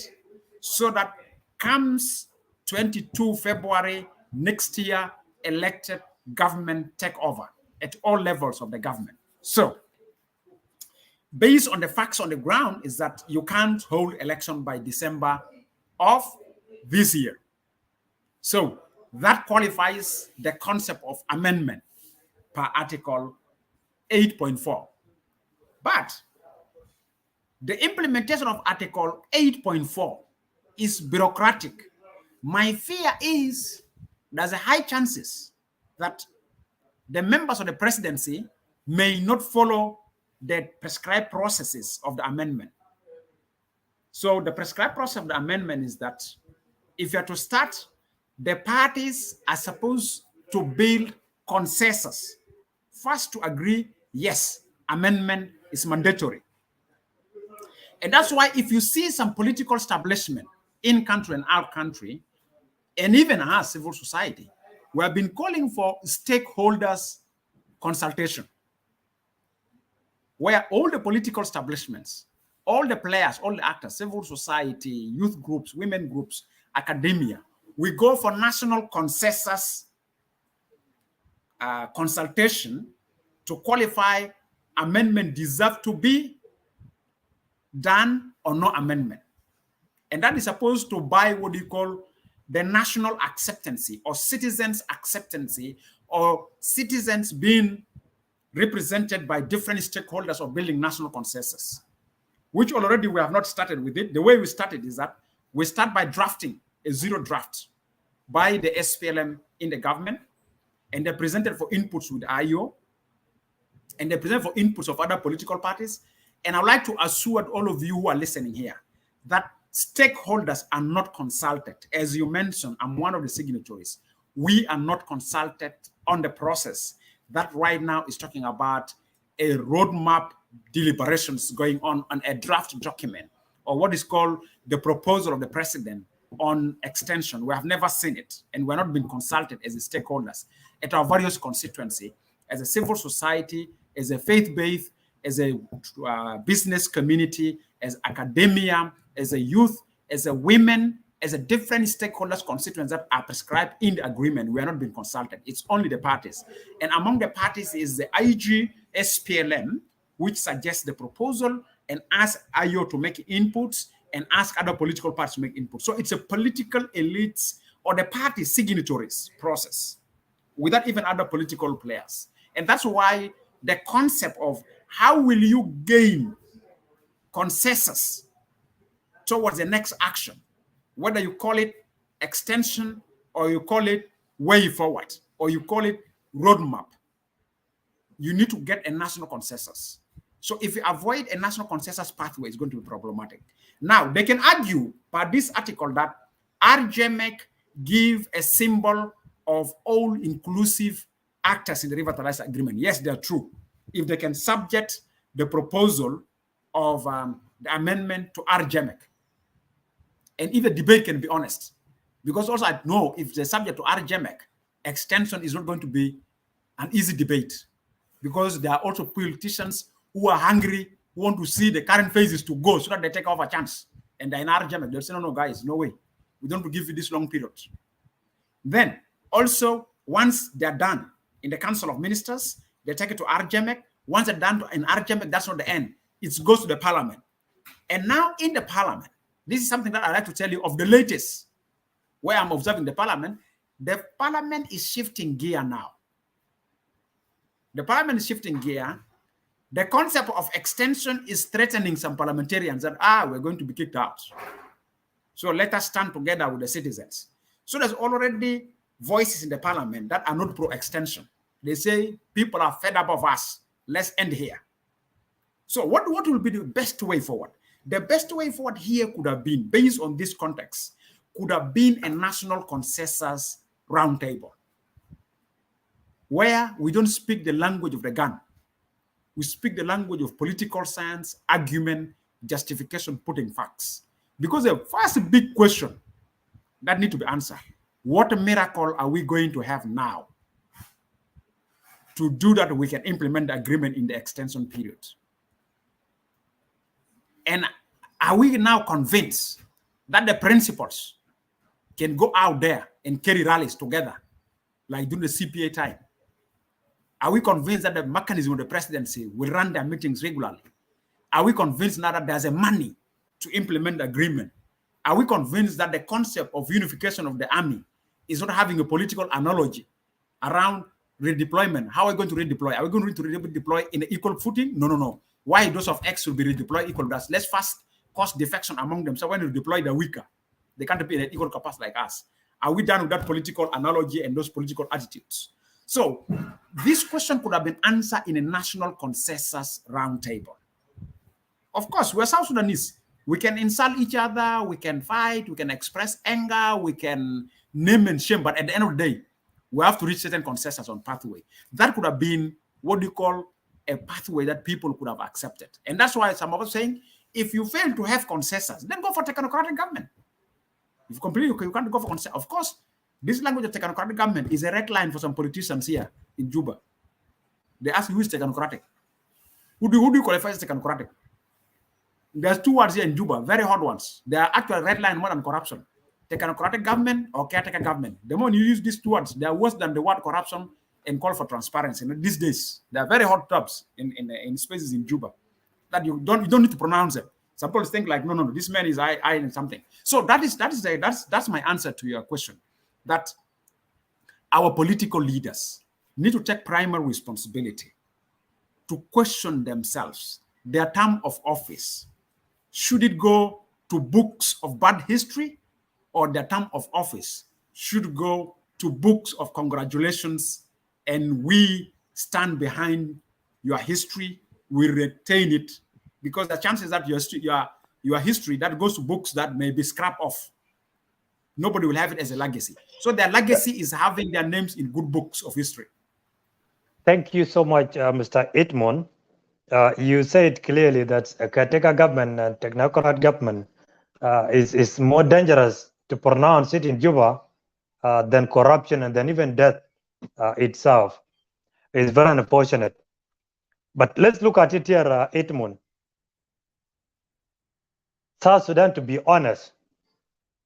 so that comes 22 February next year, elected government take over at all levels of the government. So based on the facts on the ground is that you can't hold election by December of this year. So that qualifies the concept of amendment per Article 8.4. But the implementation of Article 8.4 is bureaucratic. My fear is there's a high chances that the members of the presidency may not follow the prescribed processes of the amendment. So the prescribed process of the amendment is that if you are to start, the parties are supposed to build consensus. First to agree, yes, amendment is mandatory. And that's why if you see some political establishment in country and out country, and even as civil society, we have been calling for stakeholders consultation, where all the political establishments, all the players, all the actors, civil society, youth groups, women groups, academia, we go for national consensus consultation to qualify amendment deserve to be done or no amendment. And that is supposed to buy what you call the national acceptancy or citizens' acceptancy, or citizens being represented by different stakeholders of building national consensus, which already we have not started with it. The way we started is that we start by drafting a zero draft by the SPLM in the government, and they're presented for inputs with IO, and they present for inputs of other political parties. And I'd like to assure all of you who are listening here that stakeholders are not consulted. As you mentioned, I'm one of the signatories. We are not consulted on the process that right now is talking about a roadmap deliberations going on a draft document, or what is called the proposal of the president on extension. We have never seen it, and we're not being consulted as the stakeholders at our various constituency, as a civil society, as a faith-based, as a business community, as academia, as a youth, as a women, as a different stakeholders, constituents that are prescribed in the agreement. We are not being consulted. It's only the parties. And among the parties is the IG, SPLM, which suggests the proposal and ask IO to make inputs and ask other political parties to make inputs. So it's a political elites or the party signatories process without even other political players. And that's why the concept of how will you gain consensus towards the next action, whether you call it extension or you call it way forward or you call it roadmap, you need to get a national consensus. So if you avoid a national consensus pathway, it's going to be problematic. Now, they can argue by this article that RJMEC give a symbol of all-inclusive actors in the revitalized agreement. Yes, they are true. If they can subject the proposal of the amendment to RJMEC, and if the debate can be honest, because also I know if the subject to RJMEC, extension is not going to be an easy debate, because there are also politicians who are hungry, who want to see the current phases to go so that they take off a chance. And they're in RJMEC, they'll say, no, guys, no way. We don't give you this long period. Then also, once they're done in the Council of Ministers, they take it to RJMEC. Once they're done in RJMEC, that's not the end. It goes to the Parliament. And now in the Parliament, this is something that I like to tell you of the latest, where I'm observing the Parliament is shifting gear now. The Parliament is shifting gear. The concept of extension is threatening some parliamentarians that, we're going to be kicked out. So let us stand together with the citizens. So there's already voices in the Parliament that are not pro-extension. They say, people are fed up of us. Let's end here. So what will be the best way forward? The best way forward here could have been, based on this context, could have been a national consensus roundtable, where we don't speak the language of the gun. We speak the language of political science, argument, justification, putting facts. Because the first big question that needs to be answered, what miracle are we going to have now to do that we can implement the agreement in the extension period? And are we now convinced that the principals can go out there and carry rallies together, like during the CPA time? Are we convinced that the mechanism of the presidency will run their meetings regularly? Are we convinced now that there's a money to implement the agreement? Are we convinced that the concept of unification of the army is not having a political analogy around redeployment? How are we going to redeploy? Are we going to redeploy in an equal footing? No. Why those of X will be redeployed equal to us? Let's first cause defection among them. So when we deploy the weaker, they can't be in an equal capacity like us. Are we done with that political analogy and those political attitudes? So this question could have been answered in a national consensus roundtable. Of course, we're South Sudanese. We can insult each other, we can fight, we can express anger, we can name and shame, but at the end of the day, we have to reach certain consensus on pathway. That could have been what you call a pathway that people could have accepted. And that's why some of us saying, if you fail to have consensus, then go for technocratic government. If you can't go for consensus. Of course, this language of technocratic government is a red line for some politicians here in Juba. They ask who is technocratic. Who do you qualify as technocratic? There's two words here in Juba, very hot ones. They are actually red line more than corruption. Technocratic government or caretaker government. The moment you use these two words, they are worse than the word corruption and call for transparency. And these days, they are very hot tubs in spaces in Juba that you don't need to pronounce them. Some people think like, no, this man is I and something. So that's my answer to your question. That our political leaders need to take primary responsibility to question themselves, their term of office. Should it go to books of bad history, or their term of office should go to books of congratulations, and we stand behind your history, we retain it, because the chances that your history that goes to books that may be scrapped off, nobody will have it as a legacy. So their legacy is having their names in good books of history. Thank you so much, Mr. Edmund. You said clearly that a caretaker government and technocrat government is more dangerous to pronounce it in Juba than corruption and then even death itself. It's very unfortunate. But let's look at it here, Edmund. South Sudan, to be honest,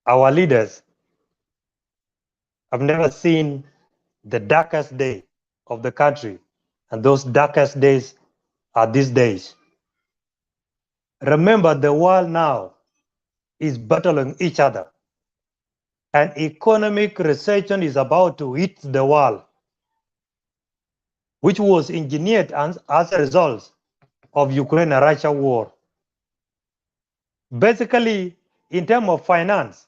our leaders have never seen the darkest day of the country. And those darkest days are these days. Remember, the world now is battling each other. And economic recession is about to hit the world, which was engineered as a result of Ukraine and Russia war. Basically, in terms of finance,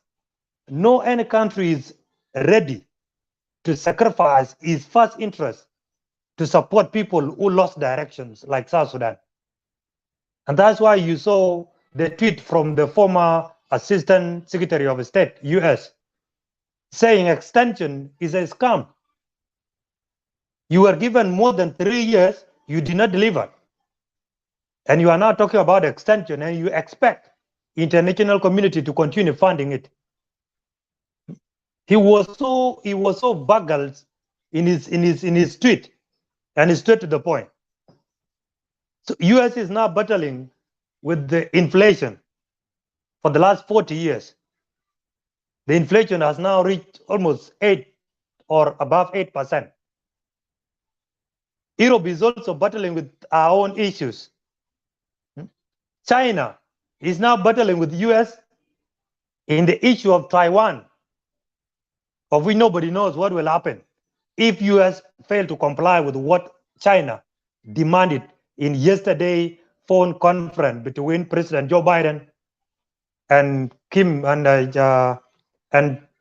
no any country is ready to sacrifice its first interest to support people who lost directions like South Sudan. And that's why you saw the tweet from the former Assistant Secretary of State, US, saying extension is a scam. You were given more than 3 years, you did not deliver. And you are now talking about extension and you expect international community to continue funding it. He was so boggled in his tweet, and it's straight to the point. So US is now battling with the inflation for the last 40 years. The inflation has now reached almost 8 or above 8%. Europe is also battling with our own issues. China is now battling with the US in the issue of Taiwan, of which nobody knows what will happen if US fail to comply with what China demanded in yesterday's phone conference between President Joe Biden and Kim and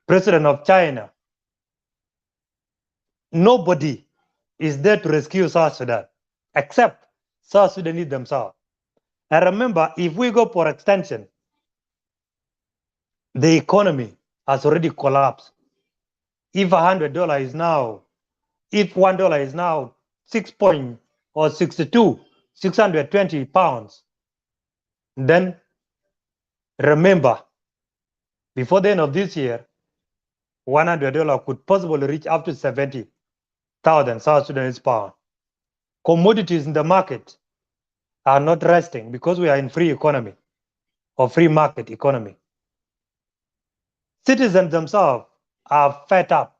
President of China. Nobody is there to rescue South Sudan except South Sudanese themselves. And remember, if we go for extension, the economy has already collapsed. If $100 is now, if $1 is now 620 pounds, then remember, before the end of this year, $100 could possibly reach up to 70,000 South Sudanese pounds. Commodities in the market are not resting because we are in free economy or free market economy. Citizens themselves are fed up.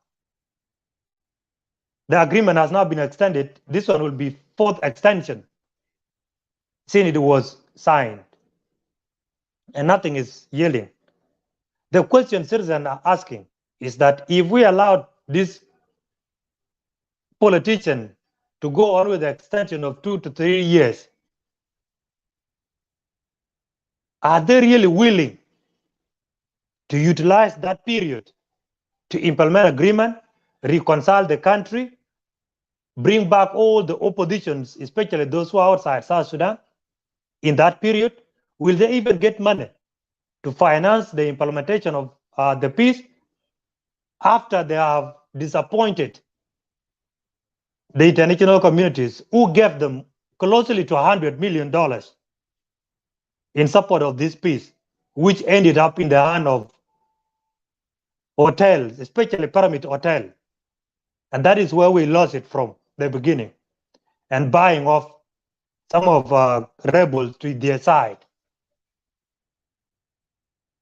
The agreement has now been extended. This one will be fourth extension since it was signed, and nothing is yielding. The question citizens are asking is that if we allowed this politician to go on with the extension of 2 to 3 years, are they really willing to utilize that period to implement agreement, reconcile the country, bring back all the oppositions, especially those who are outside South Sudan? In that period, will they even get money to finance the implementation of the peace after they have disappointed the international communities who gave them closely to $100 million in support of this peace, which ended up in the hand of hotels, especially Pyramid Hotel? And that is where we lost it from the beginning, and buying off some of rebels to their side.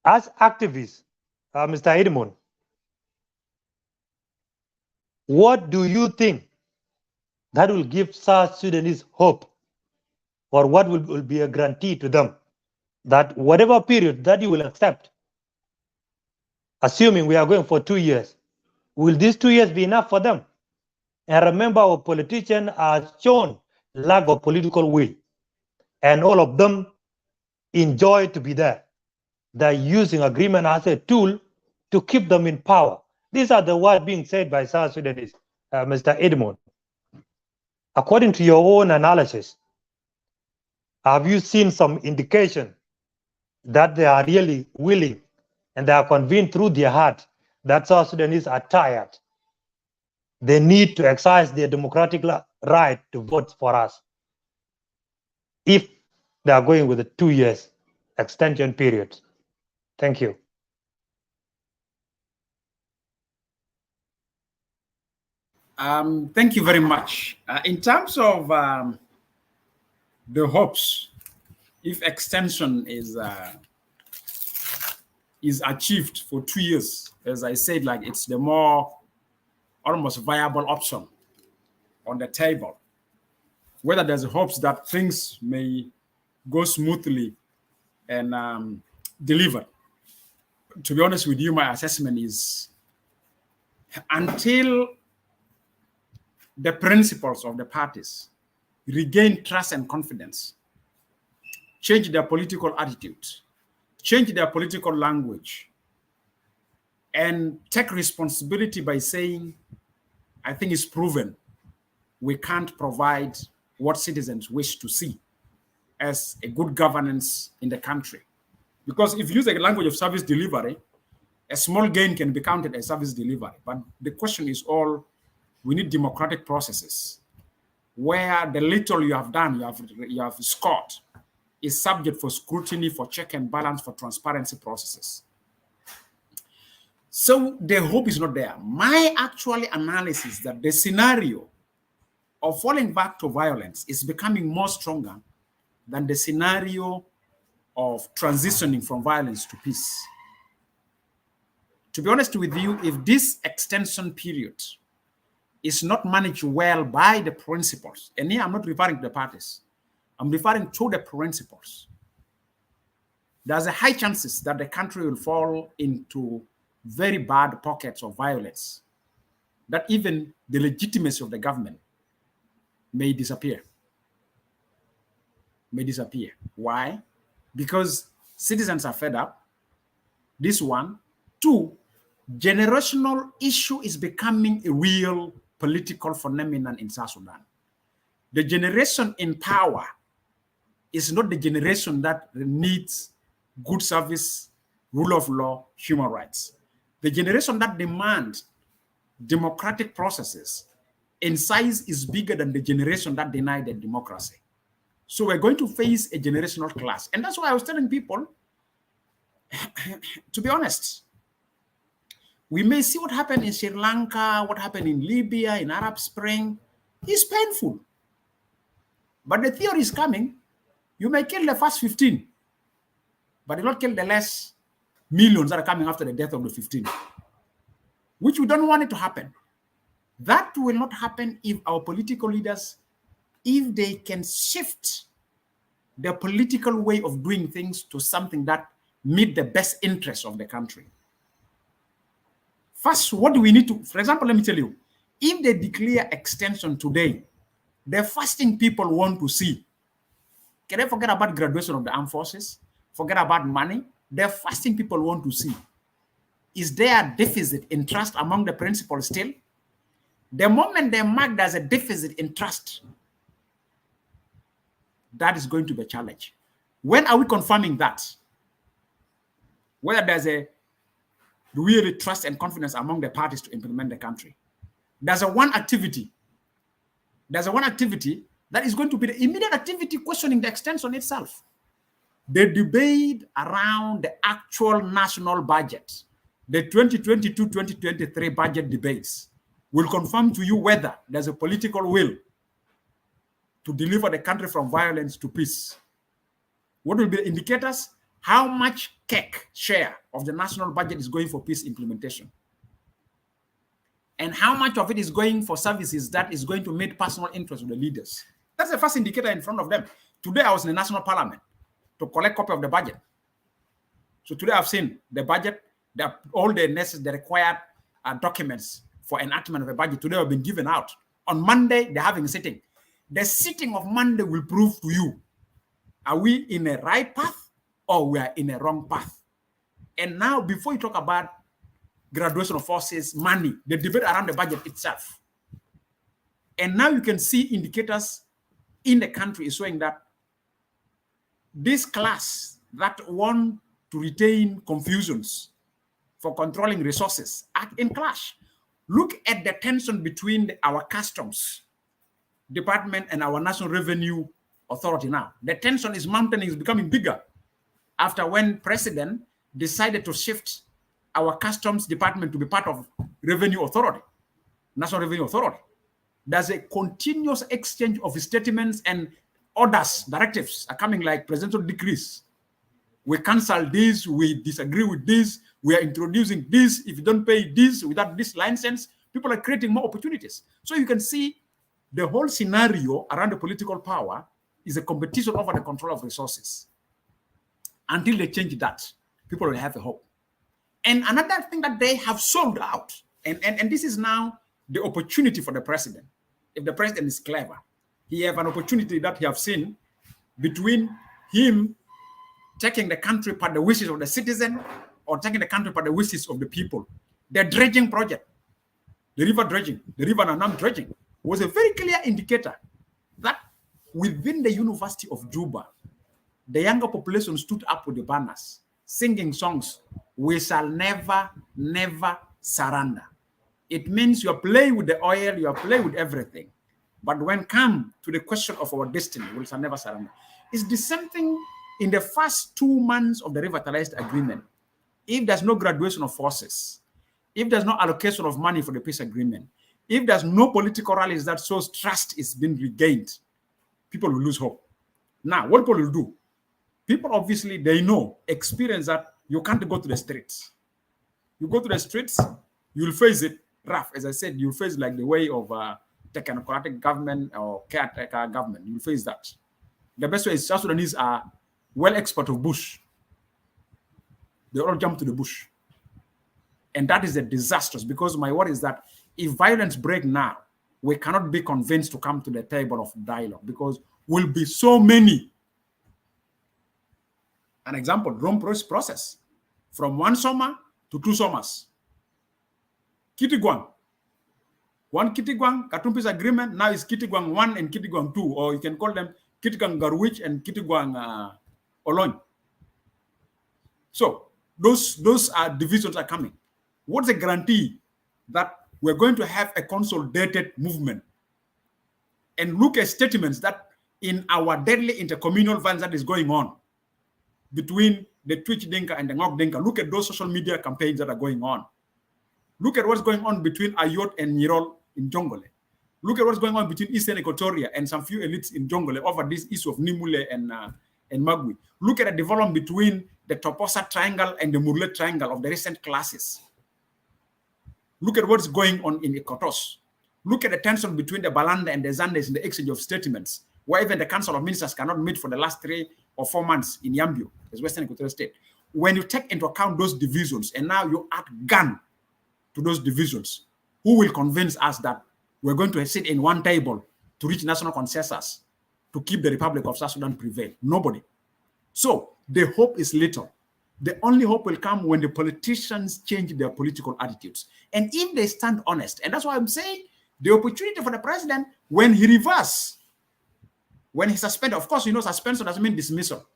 As activists, Mr. Edmund, what do you think that will give South Sudanese hope, or what will be a guarantee to them that whatever period that you will accept, assuming we are going for 2 years, will these 2 years be enough for them? And remember, our politicians are shown lack of political will, and all of them enjoy to be there. They're using agreement as a tool to keep them in power. These are the words being said by South Sudanese, Mr. Edmund. According to your own analysis, have you seen some indication that they are really willing and they are convinced through their heart that South Sudanese are tired? They need to exercise their democratic right to vote for us if they are going with a 2 years extension period. Thank you. Thank you very much. In terms of the hopes, if extension is achieved for 2 years, as I said, like it's the more almost viable option on the table. Whether there's hopes that things may go smoothly and deliver. To be honest with you, my assessment is until the principles of the parties regain trust and confidence, change their political attitude, change their political language, and take responsibility by saying, I think it's proven we can't provide what citizens wish to see as a good governance in the country. Because if you use the language of service delivery, a small gain can be counted as service delivery. But the question is all, we need democratic processes where the little you have done, you have scored, is subject for scrutiny, for check and balance, for transparency processes. So the hope is not there. My actual analysis that the scenario of falling back to violence is becoming more stronger than the scenario of transitioning from violence to peace. To be honest with you, if this extension period is not managed well by the principles, and here I'm not referring to the parties, I'm referring to the principles, there's a high chances that the country will fall into very bad pockets of violence, that even the legitimacy of the government may disappear. Why? Because citizens are fed up. This one. Two, generational issue is becoming a real political phenomenon in South Sudan. The generation in power is not the generation that needs good service, rule of law, human rights. The generation that demands democratic processes in size is bigger than the generation that denied the democracy. So we're going to face a generational clash. And that's why I was telling people, to be honest, we may see what happened in Sri Lanka, what happened in Libya, in Arab Spring. It's painful. But the theory is coming. You may kill the first 15, but you not kill the less millions that are coming after the death of the 15, which we don't want it to happen. That will not happen if our political leaders, if they can shift their political way of doing things to something that meet the best interests of the country. First, what do we need to, for example, let me tell you, if they declare extension today, the first thing people want to see, can they forget about graduation of the armed forces, forget about money? The first thing people want to see is there a deficit in trust among the principals still? The moment they mark there's a deficit in trust, that is going to be a challenge. When are we confirming that? Whether there's a really trust and confidence among the parties to implement the country. There's a one activity that is going to be the immediate activity questioning the extension itself. The debate around the actual national budget, the 2022-2023 budget debates, will confirm to you whether there's a political will to deliver the country from violence to peace. What will be the indicators? How much cake share of the national budget is going for peace implementation? And how much of it is going for services that is going to meet personal interest of the leaders? That's the first indicator in front of them. Today, I was in the National Parliament to collect a copy of the budget. So today, I've seen the budget, all the necessary, required documents for enactment of the budget today have been given out. On Monday, they're having a sitting. The sitting of Monday will prove to you, are we in a right path or we are in a wrong path? And now, before you talk about graduation of forces, money, the debate around the budget itself. And now you can see indicators in the country is showing that this class that want to retain confusions for controlling resources are in clash. Look at the tension between our customs department and our National Revenue Authority now. The tension is mounting, is becoming bigger after when President decided to shift our customs department to be part of Revenue Authority, National Revenue Authority. There's a continuous exchange of statements and orders, directives are coming like presidential decrees. We cancel this, we disagree with this, we are introducing this. If you don't pay this without this license, people are creating more opportunities. So you can see the whole scenario around the political power is a competition over the control of resources. Until they change that, people will have a hope. And another thing that they have sold out, and this is now the opportunity for the president. If the president is clever, he have an opportunity that he have seen between him taking the country per the wishes of the citizen or taking the country per the wishes of the people. The dredging project, the river dredging, the river Nanam dredging, was a very clear indicator that within the University of Juba, the younger population stood up with the banners, singing songs, "We shall never, never surrender." It means you're playing with the oil, you're playing with everything. But when come to the question of our destiny, we shall never surrender. It's the same thing in the first 2 months of the revitalized agreement. If there's no graduation of forces, if there's no allocation of money for the peace agreement, if there's no political rallies that shows trust is being regained, people will lose hope. Now, what people will do? People obviously, they know, experience that you can't go to the streets. You go to the streets, you'll face it rough. As I said, you'll face like the way of technocratic government or caretaker government. You'll face that. The best way is South Sudanese are well expert of bush. They all jump to the bush. And that is a disastrous, because my worry is that if violence break now, we cannot be convinced to come to the table of dialogue because we'll be so many. An example, Rome process, from 1 summer to 2 summers. Kitiguang. 1 Kitiguang, Katumpis agreement, now is Kitiguang 1 and Kitiguang 2, or you can call them Kitiguang Garwich and Kitiguang Olony. So those are divisions are coming. What's the guarantee that we're going to have a consolidated movement? And look at statements that in our deadly intercommunal violence that is going on between the Twitch Dinka and the Ngok Dinka. Look at those social media campaigns that are going on. Look at what's going on between Ayot and Nirol in Jongole. Look at what's going on between Eastern Equatoria and some few elites in Jongole over this issue of Nimule and Magui. Look at the development between the Toposa Triangle and the Murle Triangle of the recent classes. Look at what's going on in Ikotos. Look at the tension between the Balanda and the Zandes in the exchange of statements, where even the Council of Ministers cannot meet for the last 3 or 4 months in Yambio, as Western Equatorial State. When you take into account those divisions, and now you add gun to those divisions, who will convince us that we're going to sit in one table to reach national consensus to keep the Republic of South Sudan prevail? Nobody. So the hope is little. The only hope will come when the politicians change their political attitudes. And if they stand honest, and that's why I'm saying the opportunity for the president, when he reverse, when he suspend, of course, you know, suspension doesn't mean dismissal.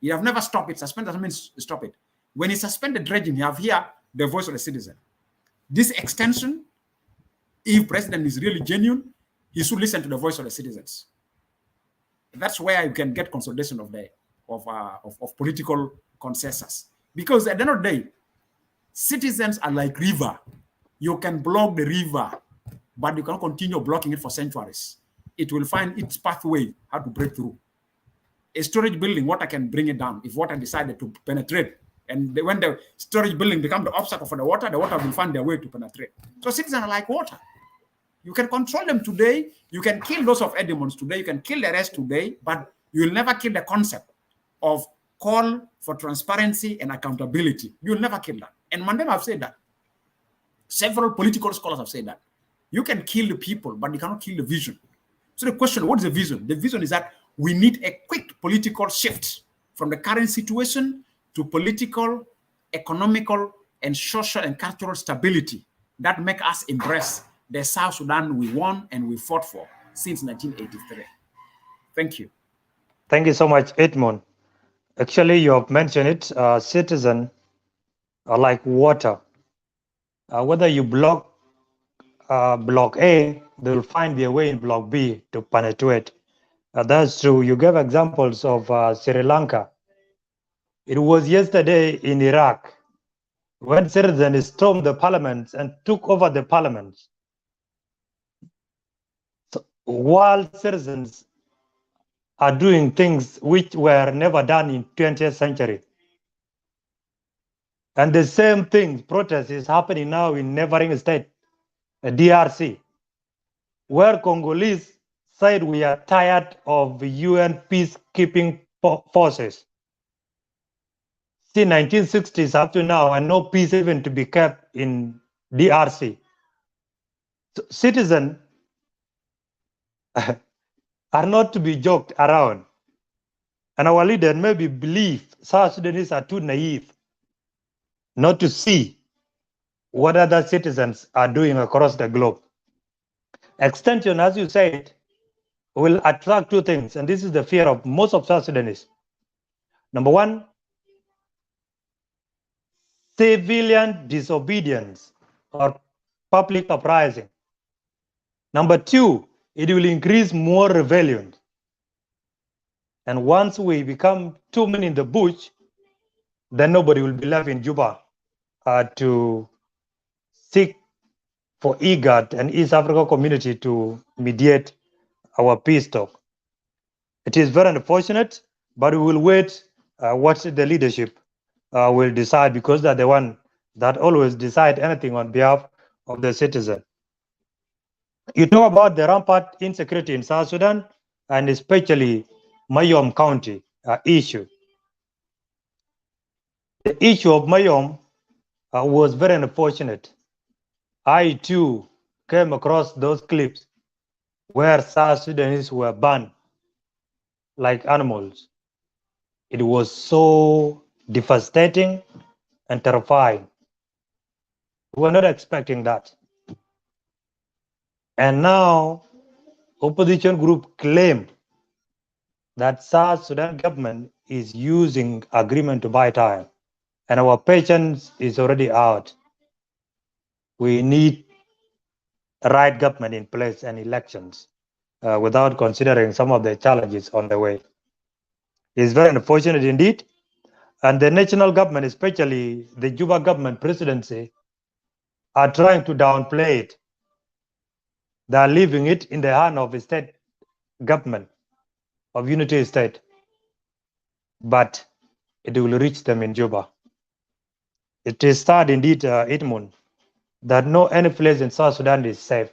You have never stopped it. Suspend doesn't mean stop it. When he suspended dredging, you have here the voice of the citizen. This extension, if president is really genuine, he should listen to the voice of the citizens. That's where you can get consolidation of political consensus. Because at the end of the day, citizens are like river. You can block the river, but you cannot continue blocking it for centuries. It will find its pathway how to break through. A storage building, water can bring it down if water decided to penetrate. And when the storage building becomes the obstacle for the water will find their way to penetrate. So citizens are like water. You can control them today. You can kill those of Edmonds today. You can kill the rest today, but you will never kill the concept of call for transparency and accountability. You will never kill that. And Mandela have said that. Several political scholars have said that. You can kill the people, but you cannot kill the vision. So the question, what is the vision? The vision is that we need a quick political shift from the current situation to political, economical, and social and cultural stability that make us embrace the South Sudan we won and we fought for since 1983. Thank you. Thank you so much, Edmund. Actually, you have mentioned it. Citizens are like water. Whether you block block A, they will find their way in block B to penetrate. That's true. You gave examples of Sri Lanka. It was yesterday in Iraq when citizens stormed the parliaments and took over the parliaments. So while citizens are doing things which were never done in 20th century. And the same thing, protest is happening now in neighboring state, DRC, where Congolese said we are tired of UN peacekeeping forces. Since 1960s up to now, and no peace even to be kept in DRC. So citizens are not to be joked around. And our leader maybe believe South Sudanese are too naive not to see what other citizens are doing across the globe. Extension, as you said, will attract two things, and this is the fear of most of South Sudanese. Number one, civilian disobedience or public uprising. Number two, it will increase more rebellion. And once we become too many in the bush, then nobody will be left in Juba to seek for IGAD and East Africa community to mediate our peace talk. It is very unfortunate, but we will wait what the leadership will decide, because they're the one that always decide anything on behalf of the citizen. You talk about the rampant insecurity in South Sudan, and especially Mayom County issue. The issue of Mayom was very unfortunate. I too came across those clips where South Sudanese were banned like animals. It was so devastating and terrifying. We were not expecting that. And now opposition group claim that South Sudan government is using agreement to buy time, and our patience is already out. We need a right government in place and elections without considering some of the challenges on the way. It's very unfortunate indeed. And the national government, especially the Juba government presidency, are trying to downplay it. They are leaving it in the hand of the state government of unity state. But it will reach them in Juba. It is sad indeed, Edmund, that no any place in South Sudan is safe,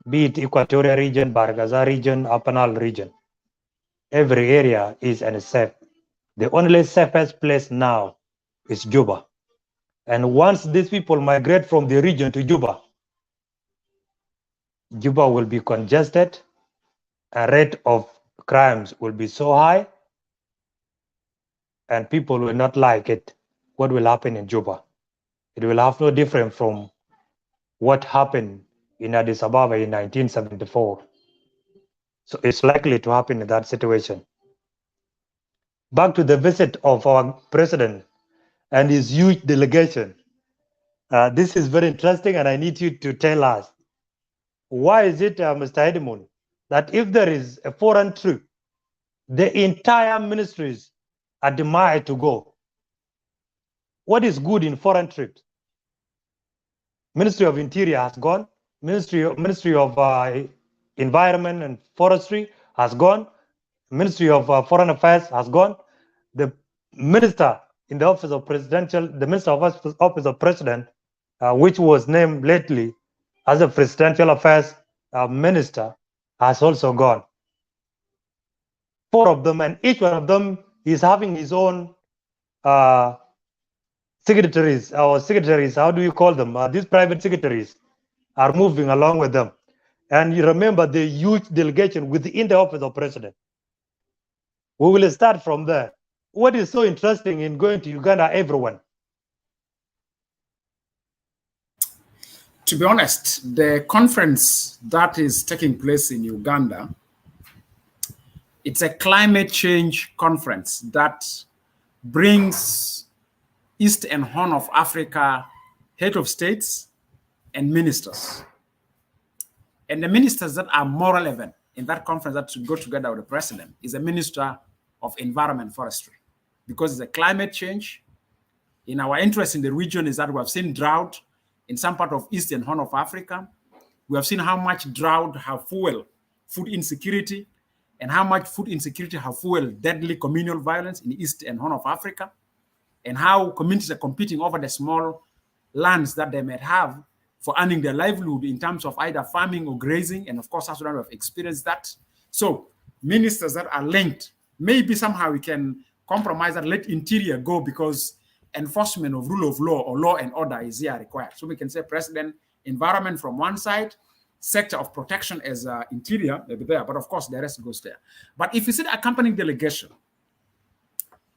be it Equatorial region, Bargaza region, Apanal region. Every area is unsafe. The only safest place now is Juba. And once these people migrate from the region to Juba, Juba will be congested, a rate of crimes will be so high, and people will not like it. What will happen in Juba? It will have no different from what happened in Addis Ababa in 1974. So it's likely to happen in that situation. Back to the visit of our president and his huge delegation. This is very interesting, and I need you to tell us, why is it, Mr. Edmund, that if there is a foreign troop, the entire ministries are denied to go? What is good in foreign trips? Ministry of Interior has gone. Ministry of Environment and Forestry has gone. Ministry of Foreign Affairs has gone. The minister in the office of the minister of office of president, which was named lately as a presidential affairs minister, has also gone. 4 of them, and each one of them is having his own secretaries, how do you call them? These private secretaries are moving along with them. And you remember the huge delegation within the office of president. We will start from there. What is so interesting in going to Uganda, everyone? To be honest, the conference that is taking place in Uganda, it's a climate change conference that brings East and Horn of Africa head of states and ministers. And the ministers that are more relevant in that conference that should go together with the president is a minister of environment and forestry, because it's a climate change. In our interest in the region is that we have seen drought in some part of East and Horn of Africa. We have seen how much drought have fueled food insecurity. and how much food insecurity have fueled deadly communal violence in East and Horn of Africa, and how communities are competing over the small lands that they might have for earning their livelihood in terms of either farming or grazing. And of course, South Sudan have experienced that. So ministers that are linked, maybe somehow we can compromise and let interior go, because enforcement of rule of law or law and order is here required. So we can say president, environment from one side, sector of protection as interior, maybe there, but of course the rest goes there. But if you see the accompanying delegation,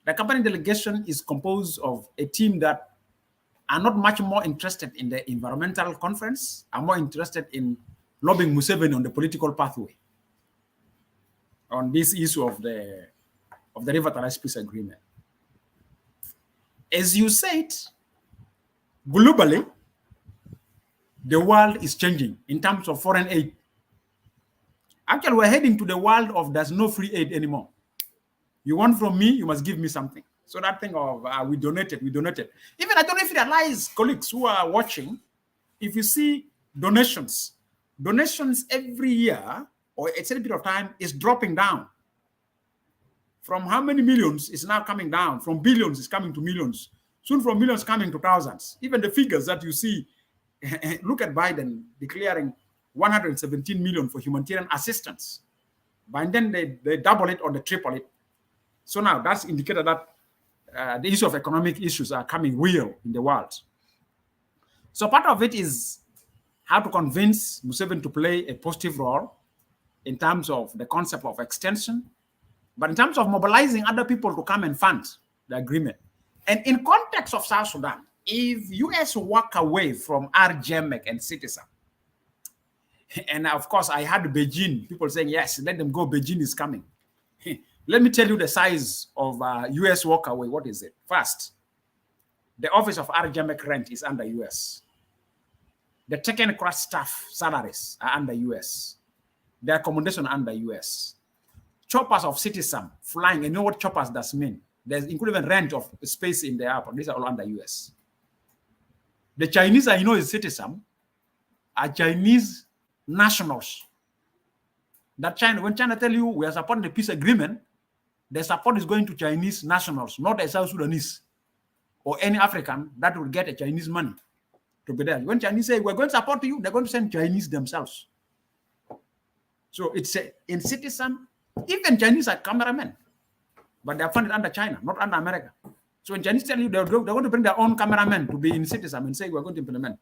the accompanying delegation is composed of a team that are not much more interested in the environmental conference, are more interested in lobbying Museveni on the political pathway on this issue of the revitalized peace agreement. As you said, globally, the world is changing in terms of foreign aid. Actually, we're heading to the world of there's no free aid anymore. You want from me, you must give me something. So that thing of we donated. Even I don't know if you realize, colleagues who are watching, if you see donations every year or a certain period of time is dropping down. From how many millions is now coming down? From billions is coming to millions. Soon from millions coming to thousands. Even the figures that you see, look at Biden declaring 117 million for humanitarian assistance. But then they double it or they triple it. So now that's indicated that the issue of economic issues are coming real in the world. So part of it is how to convince Museveni to play a positive role in terms of the concept of extension, but in terms of mobilizing other people to come and fund the agreement. And in context of South Sudan, if US walk away from RGMEC and Citizen, and of course I had Beijing, people saying, yes, let them go, Beijing is coming. Let me tell you the size of US walk away. What is it? First, the office of RGMEC rent is under US. The technocrat staff salaries are under US. The accommodation under US. Choppers of Citizen flying, you know what choppers does mean? There's including rent of space in the airport. These are all under US. The Chinese I know is Citizen are Chinese nationals. That China, when China tell you we are supporting the peace agreement, the support is going to Chinese nationals, not a South Sudanese or any African that will get a Chinese money to be there. When Chinese say we're going to support you, they're going to send Chinese themselves. So it's in Citizen, even Chinese are cameramen, but they are funded under China, not under America. So when Chinese tell you they're going to bring their own cameramen to be in Citizen and say we're going to implement.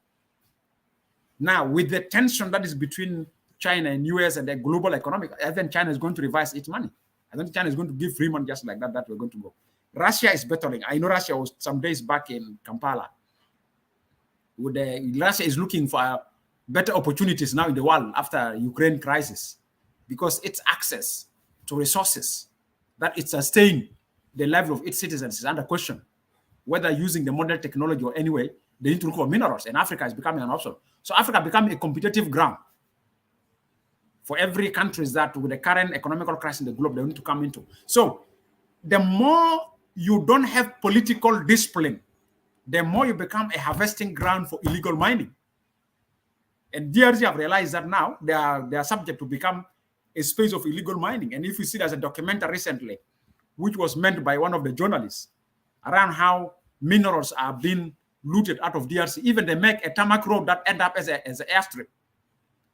Now, with the tension that is between China and US and the global economic, I think China is going to revise its money. I think China is going to give free money just like that we're going to go. Russia is battling. I know Russia was some days back in Kampala. Russia is looking for better opportunities now in the world after Ukraine crisis, because its access to resources that it sustains the level of its citizens is under question. Whether using the modern technology or any way, they need to look for minerals, and Africa is becoming an option. So Africa becoming a competitive ground for every country that with the current economical crisis in the globe they need to come into. So the more you don't have political discipline, the more you become a harvesting ground for illegal mining. And DRC have realized that now they are subject to become a space of illegal mining. And if you see there's a documentary recently, which was meant by one of the journalists, around how minerals are being looted out of DRC. Even they make a tarmac road that end up as an airstrip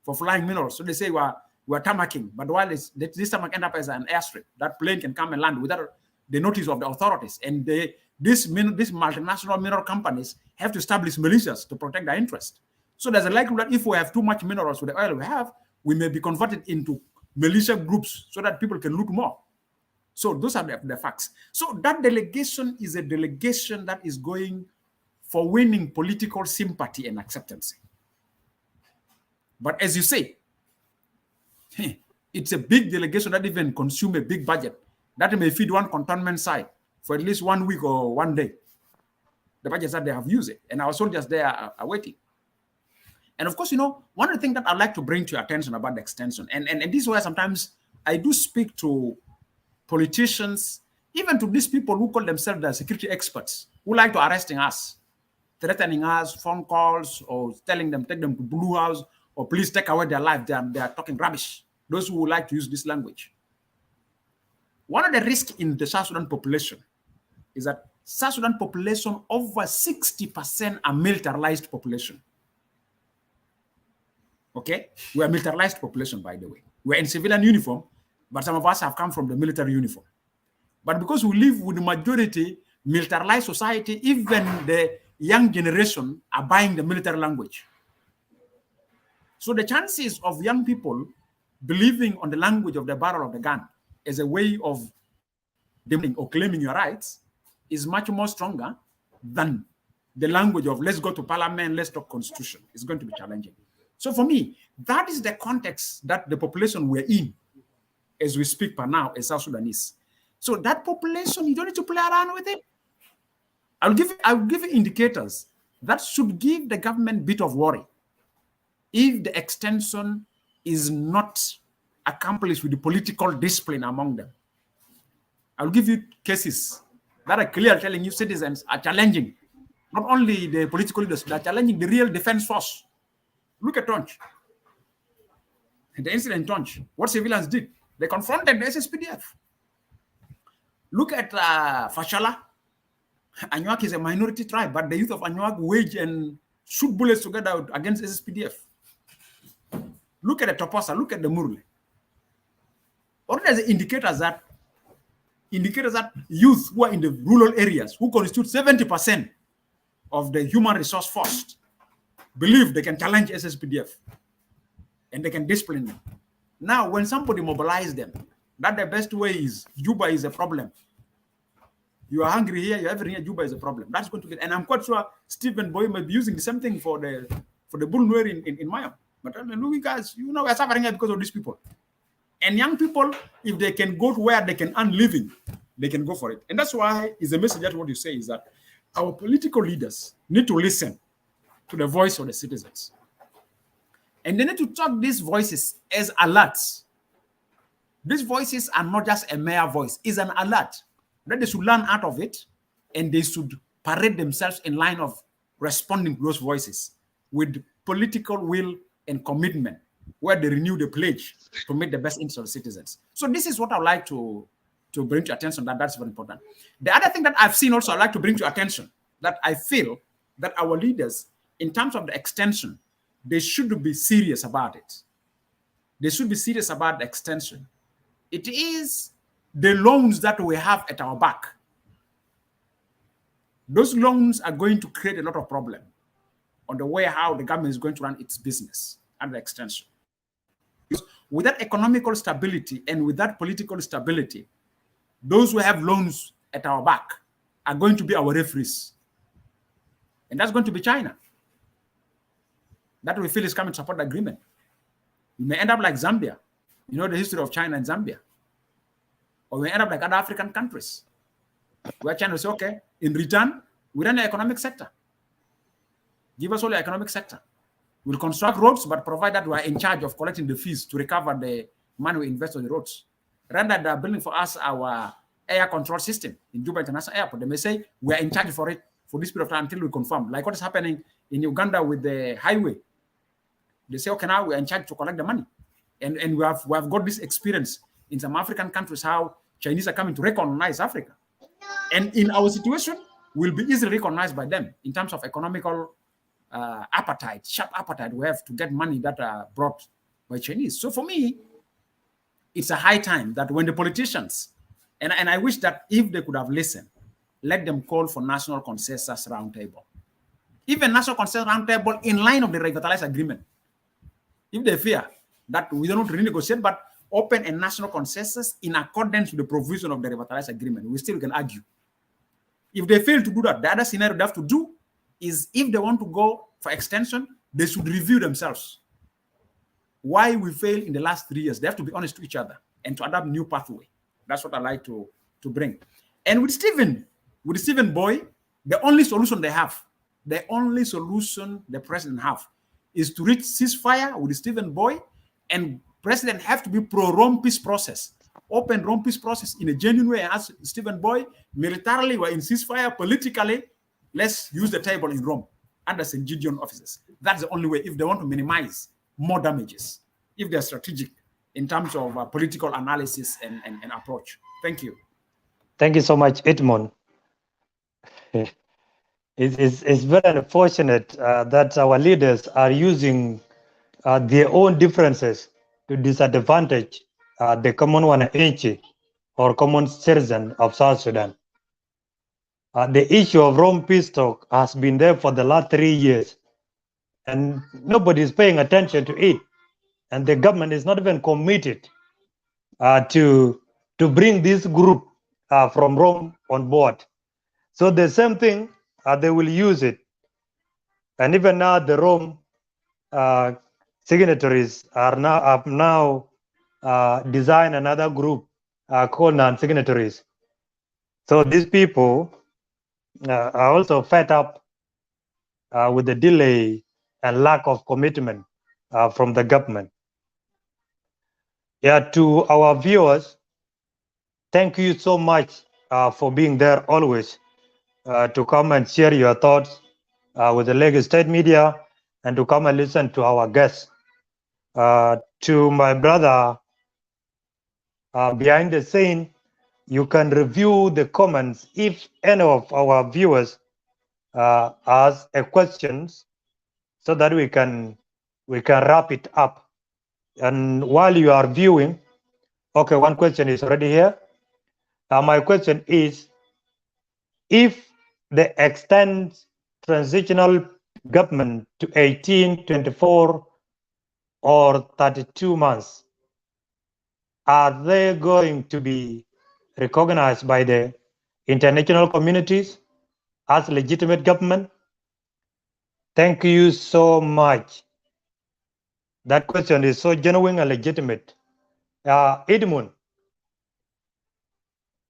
for flying minerals. So they say we're tarmacking, but while this tarmac end up as an airstrip, that plane can come and land without the notice of the authorities. And these multinational mineral companies have to establish militias to protect their interest. So there's a likelihood that if we have too much minerals with the oil we have, we may be converted into militia groups so that people can loot more. So those are the facts. So that delegation is a delegation that is going for winning political sympathy and acceptance. But as you say, it's a big delegation that even consume a big budget that may feed one cantonment site for at least 1 week or 1 day. The budgets that they have used it, and our soldiers there are waiting. And of course, you know, one of the things that I'd like to bring to your attention about the extension, and this is where sometimes I do speak to politicians, even to these people who call themselves the security experts, who like to arresting us, threatening us, phone calls, or telling them, take them to Blue House, or please take away their life. They are talking rubbish. Those who would like to use this language. One of the risks in the South Sudan population is that South Sudan population, over 60% are militarized population. Okay? We are militarized population, by the way. We're in civilian uniform, but some of us have come from the military uniform. But because we live with the majority militarized society, even the young generation are buying the military language. So the chances of young people believing on the language of the barrel of the gun as a way of demanding or claiming your rights is much more stronger than the language of let's go to parliament, let's talk constitution. It's going to be challenging. So for me, that is the context that the population we're in as we speak per now as South Sudanese. So that population, you don't need to play around with it. I'll give you indicators that should give the government a bit of worry if the extension is not accomplished with the political discipline among them. I'll give you cases that are clear telling you citizens are challenging not only the political leaders, they're challenging the real defense force. Look at Tonch. The incident in Tonch, what civilians did, they confronted the SSPDF. Look at Fashala. Anuak is a minority tribe, but the youth of Anuak wage and shoot bullets together against SSPDF. Look at the Toposa, look at the Murle. All there's indicators that youth who are in the rural areas, who constitute 70% of the human resource force, believe they can challenge SSPDF and they can discipline them. Now, when somebody mobilizes them, that the best way is Juba is a problem. You are hungry here, you're everything here, Juba is a problem. That's going to be, and I'm quite sure Stephen Boy may be using the same thing for the bull nuer in Maya. But look, you guys, you know, we're suffering here because of these people. And young people, if they can go to where they can earn living, they can go for it. And that's why is the message that what you say is that our political leaders need to listen to the voice of the citizens. And they need to talk these voices as alerts. These voices are not just a mere voice, it's an alert. That they should learn out of it, and they should parade themselves in line of responding to those voices with political will and commitment, where they renew the pledge to make the best interest of the citizens. So this is what I would like to bring to your attention, that's very important. The other thing that I've seen also I'd like to bring to your attention, that I feel that our leaders, in terms of the extension, they should be serious about it. They should be serious about the extension. It is the loans that we have at our back. Those loans are going to create a lot of problem on the way how the government is going to run its business and the extension. Because without economical stability and without political stability, those who have loans at our back are going to be our referees. And that's going to be China. That we feel is coming to support the agreement. We may end up like Zambia. You know the history of China and Zambia. Or we end up like other African countries, where China will say, okay, in return, we run the economic sector. Give us all the economic sector. We'll construct roads, but provide that we are in charge of collecting the fees to recover the money we invest on the roads. Rather than building for us our air control system in Juba International Airport, they may say, we are in charge for it for this period of time until we confirm. Like what is happening in Uganda with the highway. They say, okay, now we are in charge to collect the money. And we have got this experience in some African countries, how Chinese are coming to recognize Africa. And in our situation, we'll be easily recognized by them in terms of economical appetite, sharp appetite we have to get money that are brought by Chinese. So for me, it's a high time that when the politicians, and I wish that if they could have listened, let them call for national consensus roundtable. Even national consensus roundtable in line of the revitalized agreement. If they fear that we don't renegotiate, but open a national consensus in accordance with the provision of the revitalized agreement, we still can argue. If they fail to do that, the other scenario they have to do is, if they want to go for extension, they should review themselves. Why we failed in the last 3 years. They have to be honest to each other and to adapt new pathway. That's what I like to bring. And with Stephen Boy, the only solution they have, the only solution the president have, is to reach ceasefire with Stephen Boy, and president have to be pro-Rome peace process. Open Rome peace process in a genuine way and ask Stephen Boy, militarily we're in ceasefire, politically, let's use the table in Rome under St. Gideon officers. That's the only way if they want to minimize more damages, if they're strategic in terms of political analysis and approach. Thank you. Thank you so much, Edmund. It's very unfortunate that our leaders are using their own differences to disadvantage the common wananchi or common citizen of South Sudan. The issue of Rome peace talk has been there for the last 3 years, and nobody is paying attention to it. And the government is not even committed to bring this group from Rome on board. So the same thing, they will use it. And even now, the Rome signatories have now designed another group called non-signatories. So these people are also fed up with the delay and lack of commitment from the government. Yeah, to our viewers, thank you so much for being there always to come and share your thoughts with the Lagos State media and to come and listen to our guests. To my brother behind the scene, you can review the comments if any of our viewers has a questions, so that we can wrap it up. And while you are viewing, okay, one question is already here. My question is, if the extend transitional government to 18, 24, or 32 months, are they going to be recognized by the international communities as legitimate government? Thank you so much. That question is so genuine and legitimate. Edmund,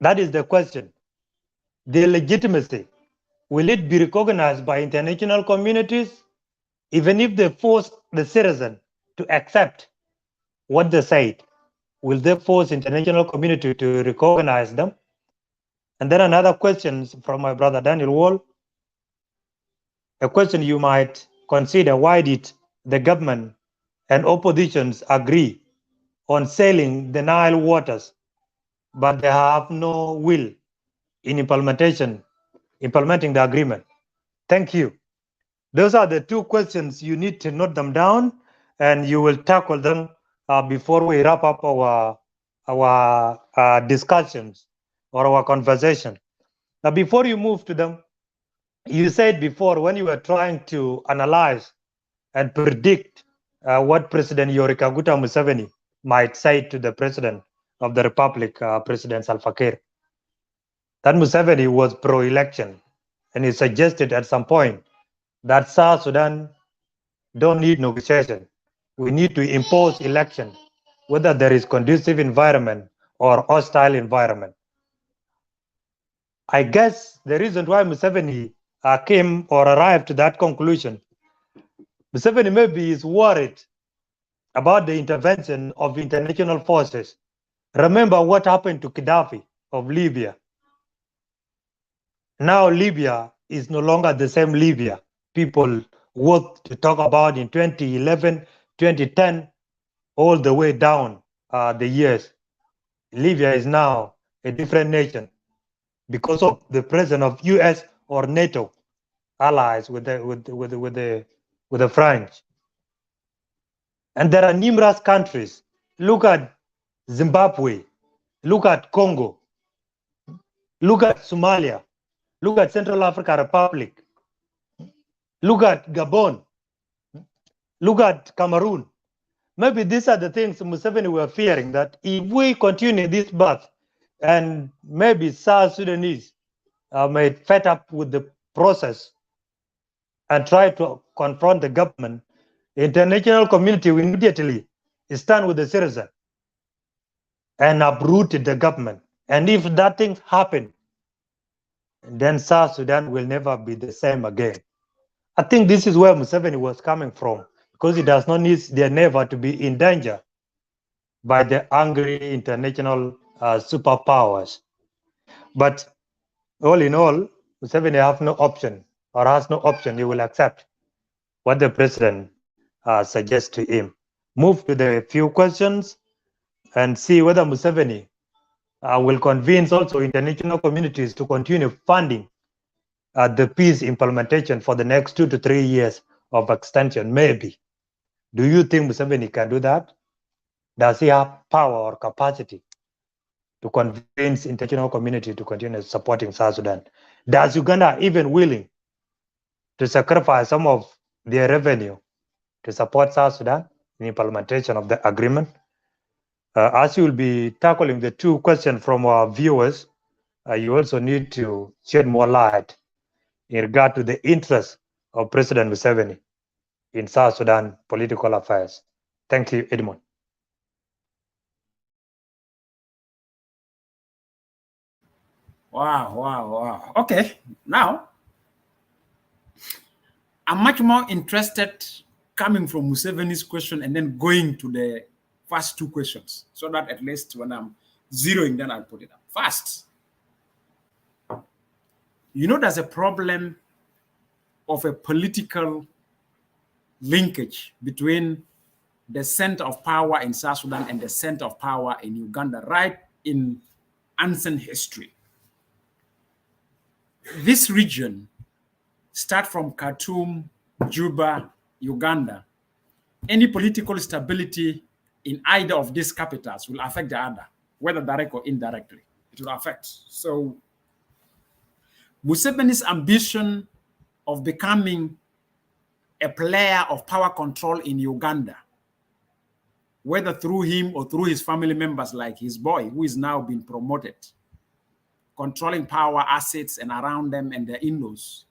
that is the question. The legitimacy, will it be recognized by international communities, even if they force the citizen to accept what they said? Will they force international community to recognize them? And then another question from my brother Daniel Wall. A question you might consider: why did the government and oppositions agree on sailing the Nile waters, but they have no will in implementing the agreement? Thank you. Those are the two questions. You need to note them down, and you will tackle them before we wrap up our discussions or our conversation. Now, before you move to them, you said before, when you were trying to analyze and predict what President Yoweri Kaguta Museveni might say to the President of the Republic, President Salva Kiir, that Museveni was pro-election, and he suggested at some point that South Sudan don't need negotiation. We need to impose election, whether there is conducive environment or hostile environment. I guess the reason why Museveni came or arrived to that conclusion, Museveni maybe is worried about the intervention of international forces. Remember what happened to Gaddafi of Libya. Now Libya is no longer the same Libya people want to talk about in 2011, 2010, all the way down the years. Libya is now a different nation because of the presence of US or NATO allies with the French. And there are numerous countries. Look at Zimbabwe, look at Congo, look at Somalia, look at Central African Republic, look at Gabon, look at Cameroon. Maybe these are the things Museveni were fearing, that if we continue this path, and maybe South Sudanese may fed up with the process and try to confront the government, the international community will immediately stand with the citizen and uproot the government. And if that thing happens, then South Sudan will never be the same again. I think this is where Museveni was coming from, because he does not need their neighbor to be in danger by the angry international superpowers. But all in all, Museveni have no option, or has no option. He will accept what the president suggests to him. Move to the few questions. and see whether Museveni will convince also international communities to continue funding the peace implementation for the next 2 to 3 years of extension, maybe. Do you think Museveni can do that? Does he have power or capacity to convince international community to continue supporting South Sudan? Does Uganda even willing to sacrifice some of their revenue to support South Sudan in implementation of the agreement? As you will be tackling the two questions from our viewers, you also need to shed more light in regard to the interest of President Museveni in South Sudan political affairs. Thank you, Edmund. Wow. Okay, now I'm much more interested coming from Museveni's question and then going to the first two questions, so that at least when I'm zeroing, then I'll put it up. First, you know, there's a problem of a political linkage between the center of power in South Sudan and the center of power in Uganda, right in ancient history. This region, start from Khartoum, Juba, Uganda. Any political stability in either of these capitals will affect the other, whether direct or indirectly. It will affect. So Museveni's ambition of becoming a player of power control in Uganda, whether through him or through his family members like his boy, who is now being promoted, controlling power assets and around them and their in-laws.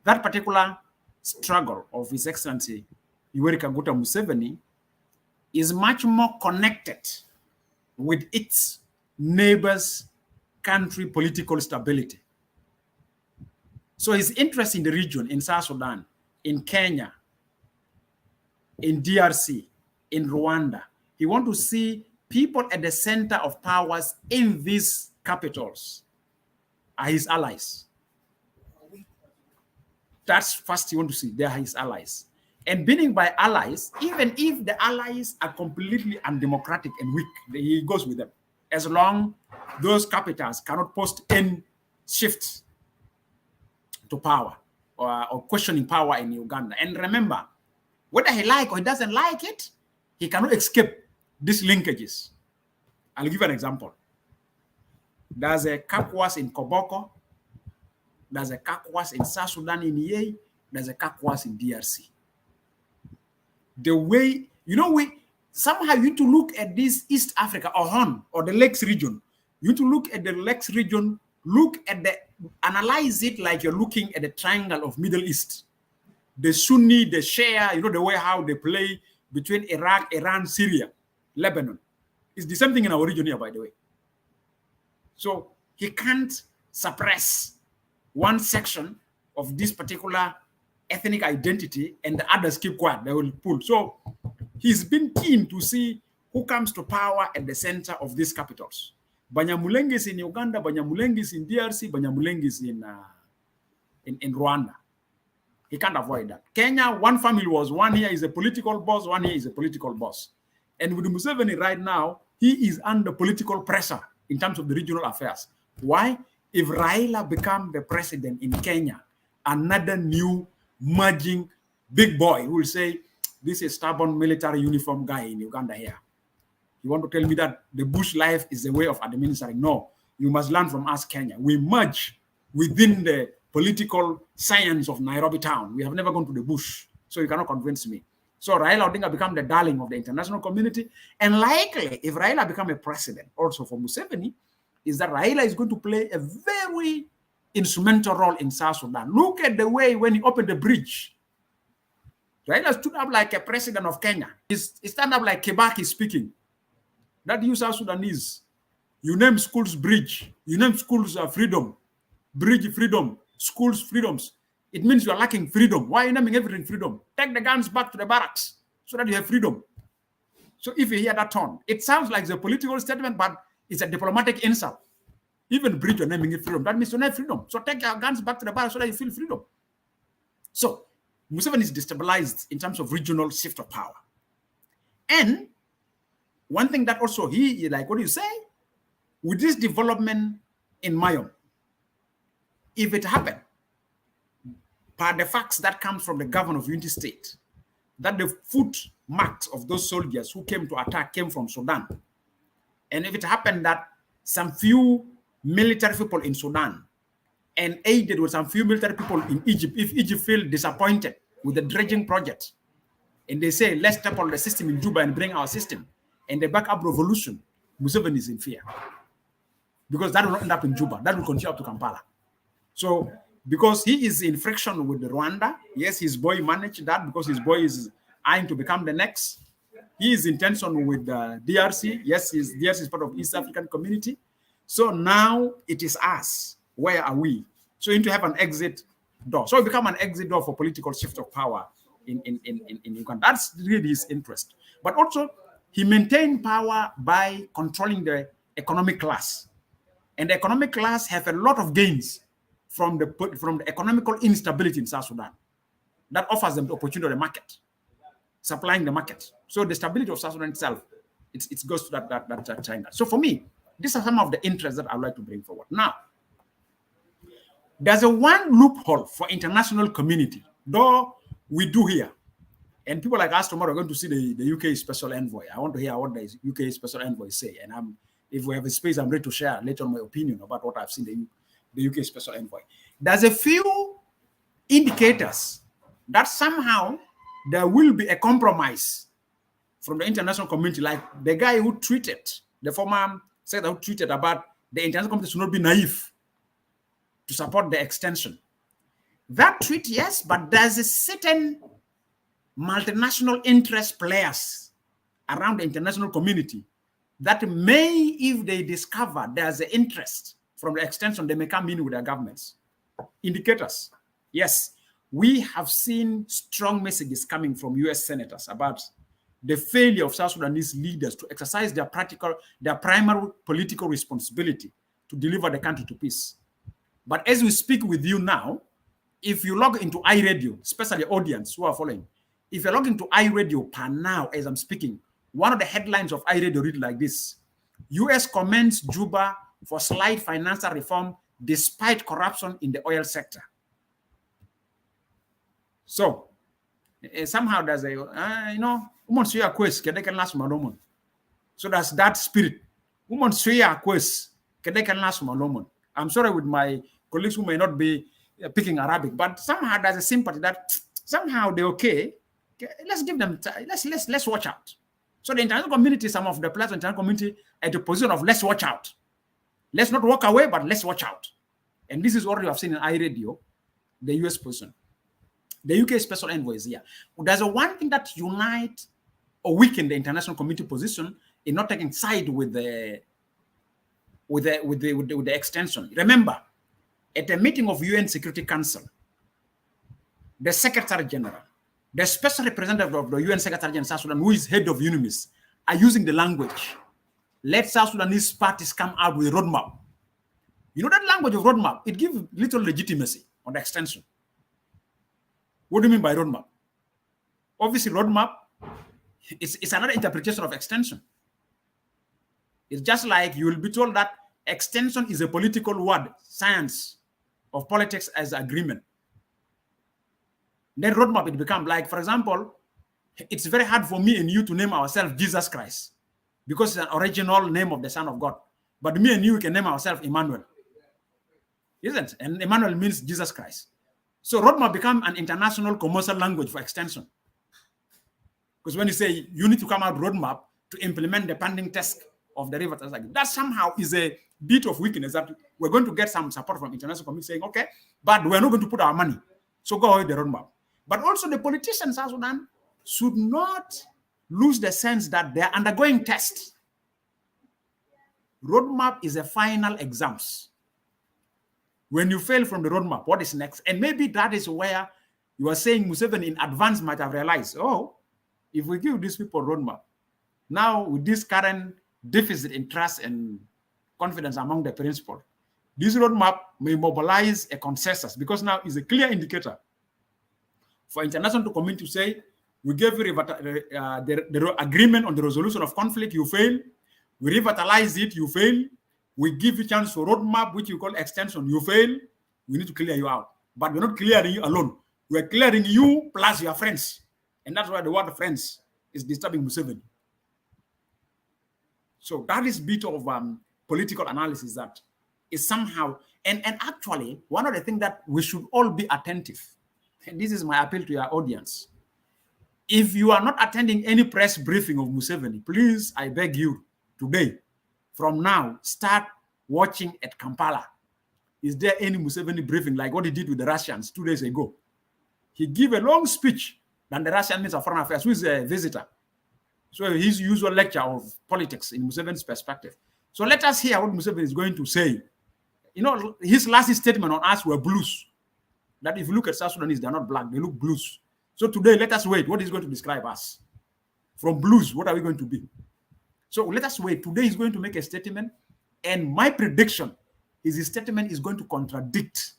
That particular struggle of His Excellency Yoweri Kaguta Museveni is much more connected with its neighbors' country political stability. So his interest in the region, in South Sudan, in Kenya, in DRC, in Rwanda, he wants to see people at the center of powers in these capitals are his allies. That's first you want to see, they are his allies. And being by allies, even if the allies are completely undemocratic and weak, he goes with them, as long those capitals cannot post any shifts to power or questioning power in Uganda. And remember, whether he like or he doesn't like it, he cannot escape these linkages. I'll give you an example. There's a Kakwas in Koboko. There's a Kakwas in South Sudan in Yei. There's a Kakwas in DRC. The way, you know, somehow you need to look at this East Africa or Horn or the Lakes region. You need to look at the Lakes region, analyze it like you're looking at the triangle of Middle East. The Sunni, the Shia, you know, the way how they play between Iraq, Iran, Syria, Lebanon. It's the same thing in our region here, by the way. So he can't suppress one section of this particular ethnic identity and the others keep quiet. They will pull. So he's been keen to see who comes to power at the center of these capitals. Banyamulenge is in Uganda, Banyamulenge is in DRC, Banyamulenge is in Rwanda. He can't avoid that. Kenya, one family was, one here is a political boss, one here is a political boss. And with Museveni right now, he is under political pressure in terms of the regional affairs. Why? If Raila become the president in Kenya, another new merging big boy who will say, this is stubborn military uniform guy in Uganda here. You want to tell me that the bush life is the way of administering? No, you must learn from us, Kenya. We merge within the political science of Nairobi town. We have never gone to the bush, so you cannot convince me. So Raila Odinga become the darling of the international community. And likely, if Raila become a president, also for Museveni, is that Raila is going to play a very instrumental role in South Sudan. Look at the way when he opened the bridge. Raila stood up like a president of Kenya. He stand up like Kibaki speaking. That you South Sudanese. You name schools bridge. You name schools freedom. Bridge freedom. Schools freedoms. It means you are lacking freedom. Why are you naming everything freedom? Take the guns back to the barracks so that you have freedom. So if you hear that tone, it sounds like a political statement, but it's a diplomatic insult. Even bridge, you're naming it freedom. That means you have freedom. So take your guns back to the barracks so that you feel freedom. So Museveni is destabilized in terms of regional shift of power. And one thing that also like, what do you say? With this development in Mayom, if it happened, per the facts that comes from the governor of Unity State, that the footmarks of those soldiers who came to attack came from Sudan. And if it happened that some few military people in Sudan and aided with some few military people in Egypt, if Egypt feel disappointed with the dredging project, and they say, let's topple the system in Juba and bring our system, and they back up revolution, Museveni is in fear. Because that will not end up in Juba, that will continue up to Kampala. So, because he is in friction with Rwanda, yes, his boy managed that because his boy is eyeing to become the next. He is in tension with DRC. Yes, DRC is part of East African community. So now it is us. Where are we? So you need to have an exit door. So it become an exit door for political shift of power in Uganda. That's really his interest. But also, he maintained power by controlling the economic class. And the economic class have a lot of gains from the economical instability in South Sudan. That offers them the opportunity of the market, supplying the market. So the stability of South Sudan itself, it goes to that China. So for me, these are some of the interests that I'd like to bring forward. Now, there's a one loophole for international community, though we do here. And people like us tomorrow are going to see the UK special envoy. I want to hear what the UK special envoy say. And if we have a space, I'm ready to share later on my opinion about what I've seen the UK special envoy. There's a few indicators that somehow there will be a compromise from the international community, like the guy who tweeted, the former secretary who tweeted about the international community should not be naive to support the extension. That tweet, yes, but there's a certain multinational interest players around the international community that may, if they discover there's an interest from the extension, they may come in with their governments. Indicators, yes, we have seen strong messages coming from US senators about the failure of South Sudanese leaders to exercise their primary political responsibility to deliver the country to peace. But as we speak with you now, if you log into iRadio, especially audience who are following, if you log into iRadio per now as I'm speaking, one of the headlines of iRadio read like this: US commends Juba for slight financial reform despite corruption in the oil sector. So somehow there's a, so that's that spirit. I'm sorry with my colleagues who may not be picking Arabic, but somehow there's a sympathy that somehow they're okay. Let's give them, let's watch out. So the international community, some of the players in the international community at the position of let's watch out. Let's not walk away, but let's watch out. And this is what you have seen in iRadio, the US person. The UK special envoy is here. There's a one thing that unites or weaken the international community position in not taking side with the extension. Remember, at a meeting of UN Security Council, the Secretary General, the special representative of the UN Secretary General in South Sudan, who is head of UNIMIS, are using the language. Let South Sudanese parties come out with a roadmap. You know that language of roadmap, it gives little legitimacy on the extension. What do you mean by roadmap? Obviously, roadmap, it's another interpretation of extension. It's just like you will be told that extension is a political word, science of politics as agreement. Then roadmap, it becomes like, for example, it's very hard for me and you to name ourselves Jesus Christ because it's an original name of the Son of God. But me and you can name ourselves Emmanuel. Isn't it? And Emmanuel means Jesus Christ. So roadmap become an international commercial language for extension. Because when you say you need to come out roadmap to implement the pending task of the river, that somehow is a bit of weakness that we're going to get some support from international community saying, okay, but we're not going to put our money. So go ahead the roadmap. But also the politicians in South Sudan should not lose the sense that they're undergoing tests. Roadmap is a final exams. When you fail from the roadmap, what is next? And maybe that is where you are saying Museveni in advance might have realized, oh, if we give these people roadmap, now with this current deficit in trust and confidence among the principal, this roadmap may mobilize a consensus because now is a clear indicator for international community to say We gave you the agreement on the resolution of conflict, you fail. We revitalize it, you fail. We give you chance for roadmap, which you call extension, you fail. We need to clear you out. But we're not clearing you alone. We're clearing you plus your friends. And that's why the word friends is disturbing Museveni. So that is a bit of political analysis that is somehow, and actually, one of the things that we should all be attentive, and this is my appeal to your audience. If you are not attending any press briefing of Museveni, please, I beg you, today, from now, start watching at Kampala. Is there any Museveni briefing like what he did with the Russians 2 days ago? He gave a long speech than the Russian Minister of Foreign Affairs, who is a visitor. So his usual lecture of politics in Museveni's perspective. So let us hear what Museveni is going to say. You know, his last statement on us were blues. That if you look at South Sudanese, they're not black, they look blues. So today, let us wait. What is going to describe us? From blues, what are we going to be? So let us wait. Today he's going to make a statement. And my prediction is his statement is going to contradict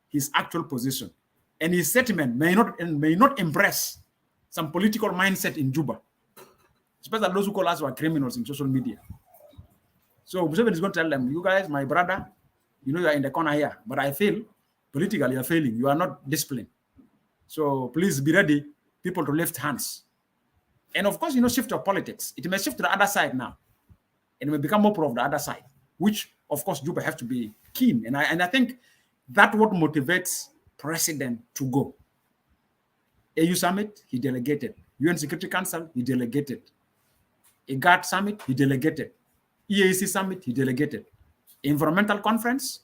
his actual position. And his statement may not impress some political mindset in Juba, especially those who call us criminals in social media. So Museveni is going to tell them, you guys, my brother, you know, you are in the corner here, but I feel politically you are failing. You are not disciplined. So please be ready, people, to lift hands. And of course, you know, shift of politics. It may shift to the other side now. And it may become more pro of the other side, which, of course, Juba have to be keen. And I think that's what motivates President to go. AU Summit, he delegated. UN Security Council, he delegated. IGAD Summit, he delegated. EAC Summit, he delegated. Environmental Conference,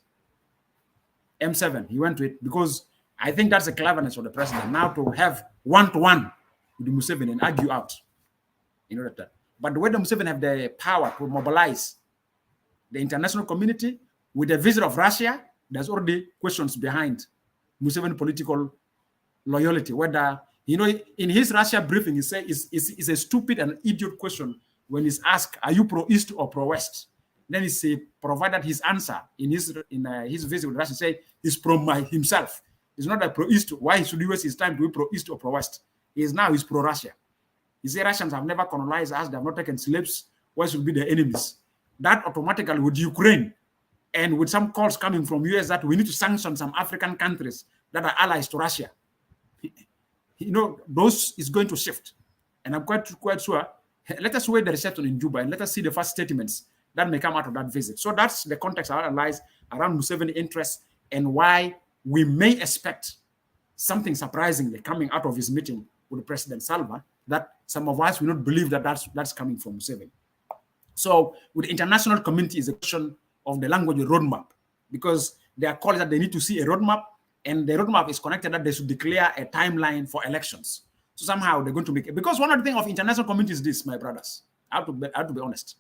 M7, he went to it because I think that's the cleverness of the president now to have one-to-one with the Museveni and argue out. You know that. But the way the Museveni have the power to mobilize the international community with the visit of Russia, there's already questions behind Museveni political loyalty. Whether, you know, in his Russia briefing, he said it's a stupid and idiot question when he's asked, are you pro-East or pro-West? Then he say, provided his answer in his visit with Russia, say he's himself. It's not like pro-East. Why should he waste his time to be pro-East or pro-West? He's pro-Russia. He said Russians have never colonized us. They have not taken slaves. Why should be their enemies? That automatically with Ukraine and with some calls coming from US that we need to sanction some African countries that are allies to Russia. You know, those is going to shift. And I'm quite sure. Let us wait the reception in Juba and let us see the first statements that may come out of that visit. So that's the context I analyze around Museveni interests and why we may expect something surprisingly coming out of his meeting with President Salva that some of us will not believe that that's coming from Museveni. So with the international community is a question of the language roadmap, because they are calling that they need to see a roadmap, and the roadmap is connected that they should declare a timeline for elections. So somehow they're going to make it. Because one of the things of international community is this, my brothers. I have to be honest.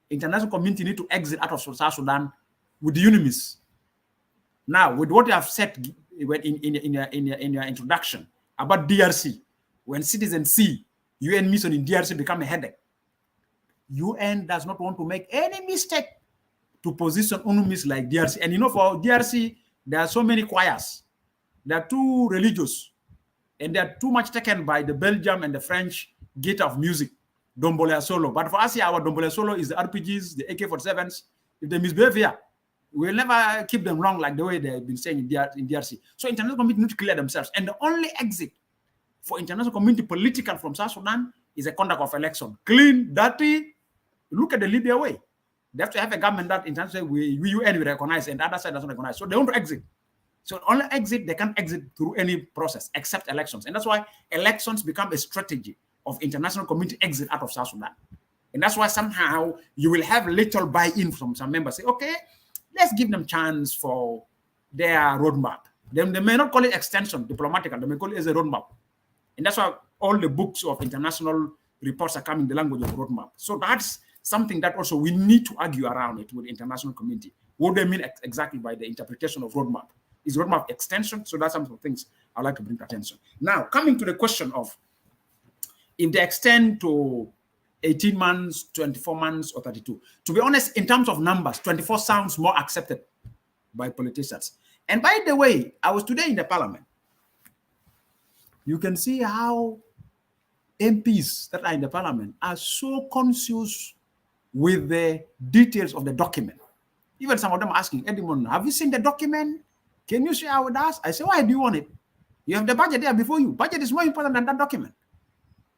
International community need to exit out of South Sudan with the UNIMIS. Now, with what you have said in your introduction about DRC, when citizens see UN mission in DRC become a headache, UN does not want to make any mistake to position UNIMIS like DRC. And you know, for DRC, there are so many choirs. They are too religious. And they are too much taken by the Belgium and the French gate of music, Dombolea Solo. But for us here, our Dombolea Solo is the RPGs, the AK-47s. If they misbehave here, we'll never keep them wrong like the way they've been saying in DRC. So international community need to clear themselves. And the only exit for international community political from South Sudan is a conduct of election. Clean, dirty. Look at the Libya way. They have to have a government that international we UN will recognize and the other side doesn't recognize. So they want to exit. So only exit, they can't exit through any process except elections. And that's why elections become a strategy of international community exit out of South Sudan. And that's why somehow you will have little buy-in from some members. Say, okay, let's give them chance for their roadmap. Then they may not call it extension, diplomatical. They may call it as a roadmap. And that's why all the books of international reports are coming in the language of roadmap. So that's something that also we need to argue around it with the international community. What do they mean exactly by the interpretation of roadmap? Is roadmap extension? So that's some of the things I'd like to bring to attention. Now, coming to the question of if they extend to 18 months, 24 months, or 32. To be honest, in terms of numbers, 24 sounds more accepted by politicians. And by the way, I was today in the parliament. You can see how MPs that are in the parliament are so conscious with the details of the document. Even some of them asking, Edmund, have you seen the document? Can you share with us? I say, why do you want it? You have the budget there before you. Budget is more important than that document.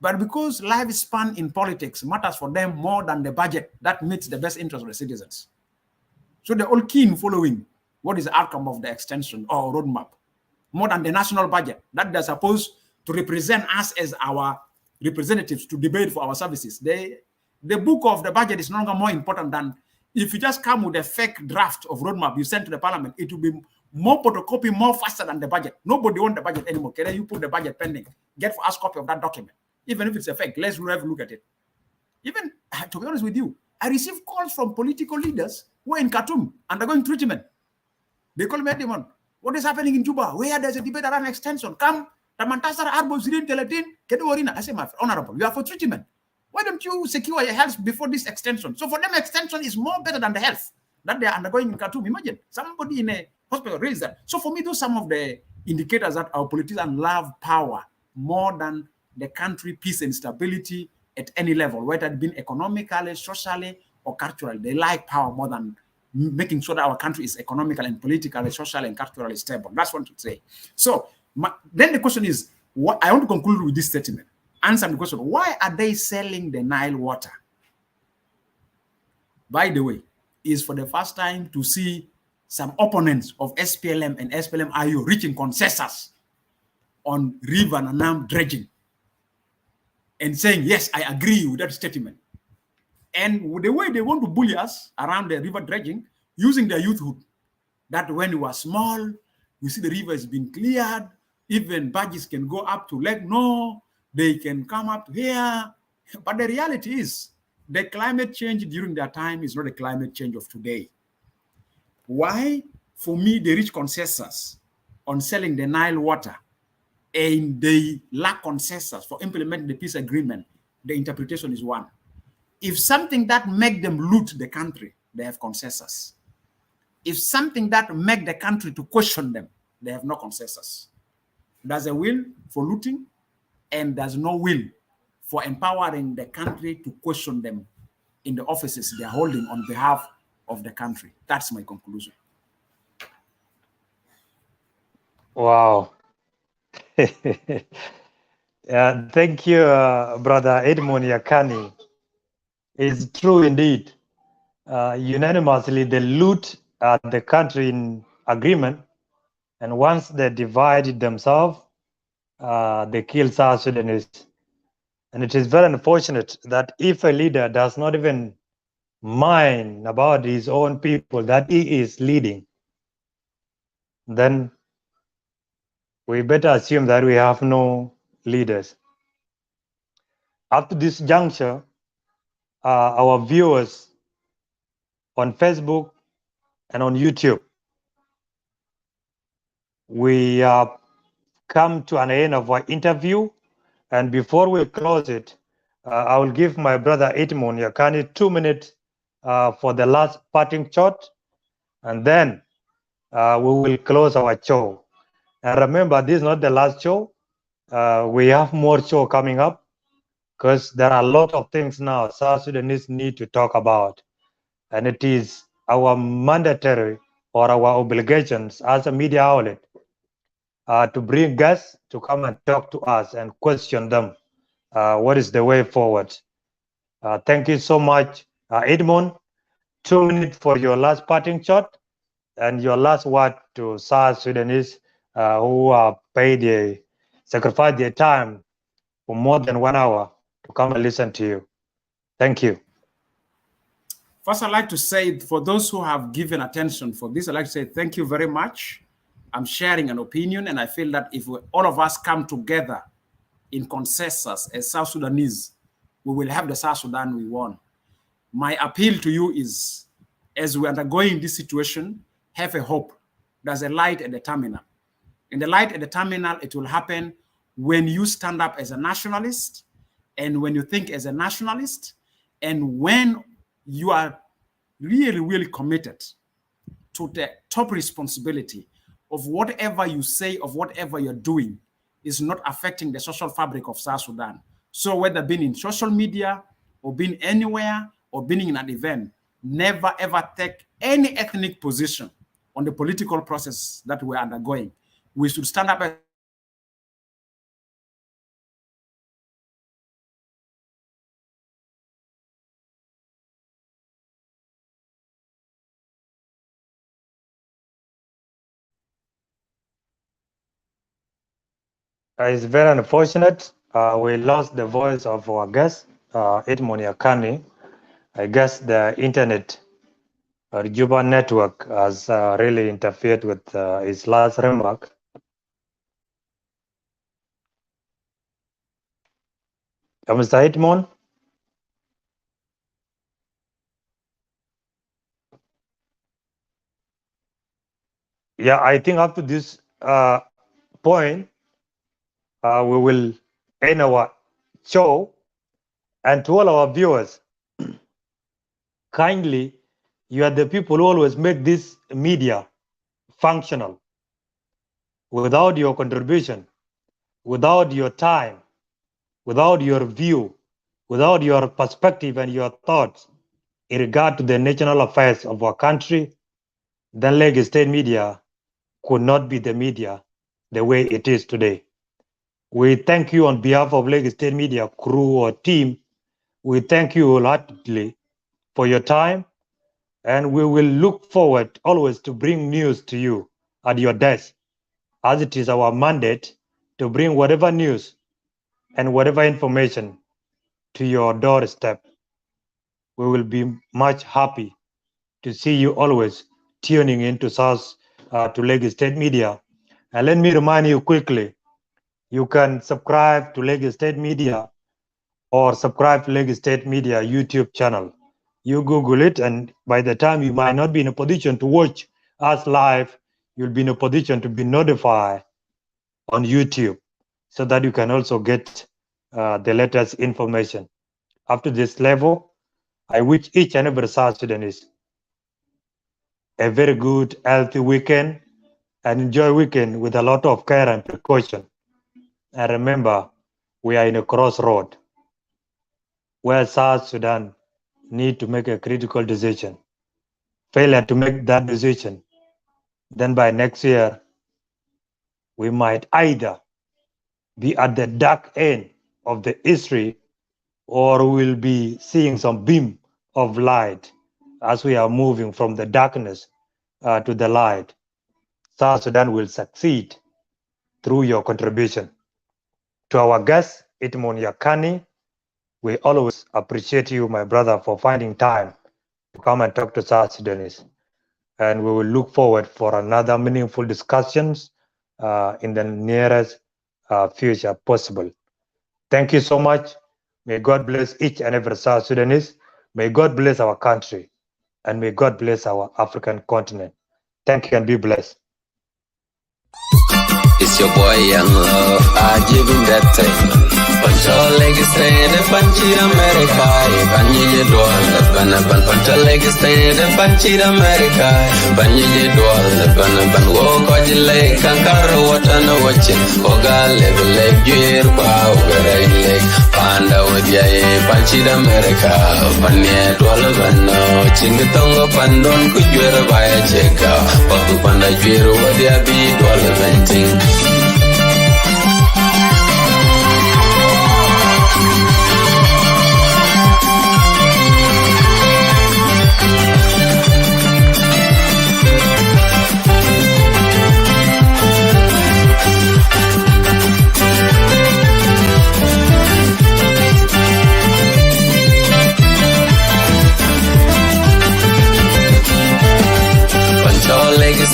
But because lifespan in politics matters for them more than the budget that meets the best interest of the citizens. So they're all keen following what is the outcome of the extension or roadmap, more than the national budget that they're supposed to represent us as our representatives to debate for our services. The book of the budget is no longer more important than if you just come with a fake draft of roadmap you send to the parliament, it will be more photocopy, more faster than the budget. Nobody wants the budget anymore. Can you put the budget pending? Get for us a copy of that document. Even if it's a fake, let's have a look at it. Even, to be honest with you, I received calls from political leaders who are in Khartoum undergoing treatment. They call me, Edmund, what is happening in Juba? Where there's a debate around extension? Come, Tamantasar Arbo Sirin Teletin, Keduorina. I say, my honorable, you are for treatment. Why don't you secure your health before this extension? So for them, extension is more better than the health that they are undergoing in Khartoum. Imagine somebody in a hospital raised that. So for me, those are some of the indicators that our politicians love power more than the country peace and stability at any level, whether it be economically, socially, or culturally. They like power more than making sure that our country is economically and politically, socially, and culturally stable. That's what to say. So then the question is, what I want to conclude with this statement. Answer the question, why are they selling the Nile water? By the way, is for the first time to see some opponents of SPLM and SPLM-IU reaching consensus on River Nanam dredging and saying, yes, I agree with that statement. And the way they want to bully us around the river dredging, using their youthhood, that when we were small, we see the river has been cleared, even barges can go up to Lake No, they can come up here. But the reality is, the climate change during that time is not the climate change of today. Why? For me, they reach consensus on selling the Nile water, and they lack consensus for implementing the peace agreement. The interpretation is one. If something that make them loot the country, they have consensus. If something that make the country to question them, they have no consensus. There's a will for looting, and there's no will for empowering the country to question them in the offices they're holding on behalf of the country. That's my conclusion. Wow. Thank you, Brother Edmund Yakani. It's true indeed. Unanimously, they loot the country in agreement, and once they divided themselves, they kill South Sudanese. And it is very unfortunate that if a leader does not even mind about his own people that he is leading, then we better assume that we have no leaders. Up to this juncture, our viewers on Facebook and on YouTube, we have come to an end of our interview. And before we close it, I will give my brother Edmund Yakani 2 minutes for the last parting shot, and then we will close our show. And remember, this is not the last show. We have more show coming up, because there are a lot of things now South Sudanese need to talk about. And it is our mandatory or our obligations as a media outlet to bring guests to come and talk to us and question them. What is the way forward? Thank you so much, Edmund. 2 minutes for your last parting shot and your last word to South Sudanese who sacrificed their time for more than 1 hour to come and listen to you. Thank you. First, I'd like to say, for those who have given attention for this, I'd like to say thank you very much. I'm sharing an opinion, and I feel that if all of us come together in consensus as South Sudanese, we will have the South Sudan we want. My appeal to you is, as we're undergoing this situation, have a hope. There's a light at the terminal. In the light at the terminal, it will happen when you stand up as a nationalist, and when you think as a nationalist, and when you are really, really committed to the top responsibility of whatever you say, of whatever you're doing, is not affecting the social fabric of South Sudan. So whether being in social media or being anywhere or being in an event, never ever take any ethnic position on the political process that we're undergoing. We should stand up as It's very unfortunate. We lost the voice of our guest, Edmund Yakani. I guess the internet or Juba network has really interfered with his last remark. Mr. Edmund? Yeah, I think up to this point, we will end our show. And to all our viewers, kindly, you are the people who always make this media functional. Without your contribution, without your time, without your view, without your perspective and your thoughts in regard to the national affairs of our country, then Lagos State media could not be the media the way it is today. We thank you on behalf of Lagos State media crew or team. We thank you wholeheartedly for your time, and we will look forward always to bring news to you at your desk, as it is our mandate to bring whatever news and whatever information to your doorstep. We will be much happy to see you always tuning into to Lagos State Media. And let me remind you quickly, you can subscribe to Lagos State Media or subscribe to Lagos State Media YouTube channel. You Google it, and by the time you might not be in a position to watch us live, you'll be in a position to be notified on YouTube so that you can also get the latest information. Up to this level, I wish each and every South Sudanese a very good, healthy weekend, and enjoy weekend with a lot of care and precaution. And remember, we are in a crossroad where South Sudan need to make a critical decision. Failure to make that decision, then by next year, we might either be at the dark end of the history, or we'll be seeing some beam of light as we are moving from the darkness to the light. South Sudan will succeed through your contribution. To our guest, Edmund Yakani, we always appreciate you, my brother, for finding time to come and talk to South Sudanese. And we will look forward for another meaningful discussions in the nearest future possible. Thank you so much. May God bless each and every South Sudanese. May God bless our country. And may God bless our African continent. Thank you and be blessed. It's your boy Young Love, I give him that time. Pancho legs stand and punchy America. Banyi doll, pancho legs stand and punchy America. Banyi doll, ban walk on your leg, kankaro water no watching. Oga level leg, gear power, leg. Panda with ya, punchy America. Panya doll, no, chingatongo pandon, could you ever buy a check out? Papu panda jiro, what ya be doll venting.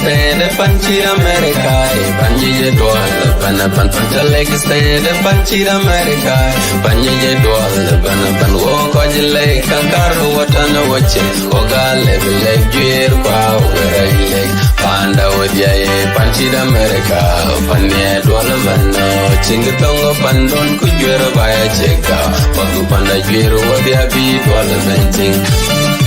Stand and punchy America, Banyi doll, pancha leg stand and punchy America, Banyi doll, ban walk on your leg, kankaro water no watching, Oga level leg, gear power, leg, Panda with ya, punchy America, Panya doll, no, chingatongo pandon, could you ever buy a check out? Papu panda gear, what ya be, doll venting.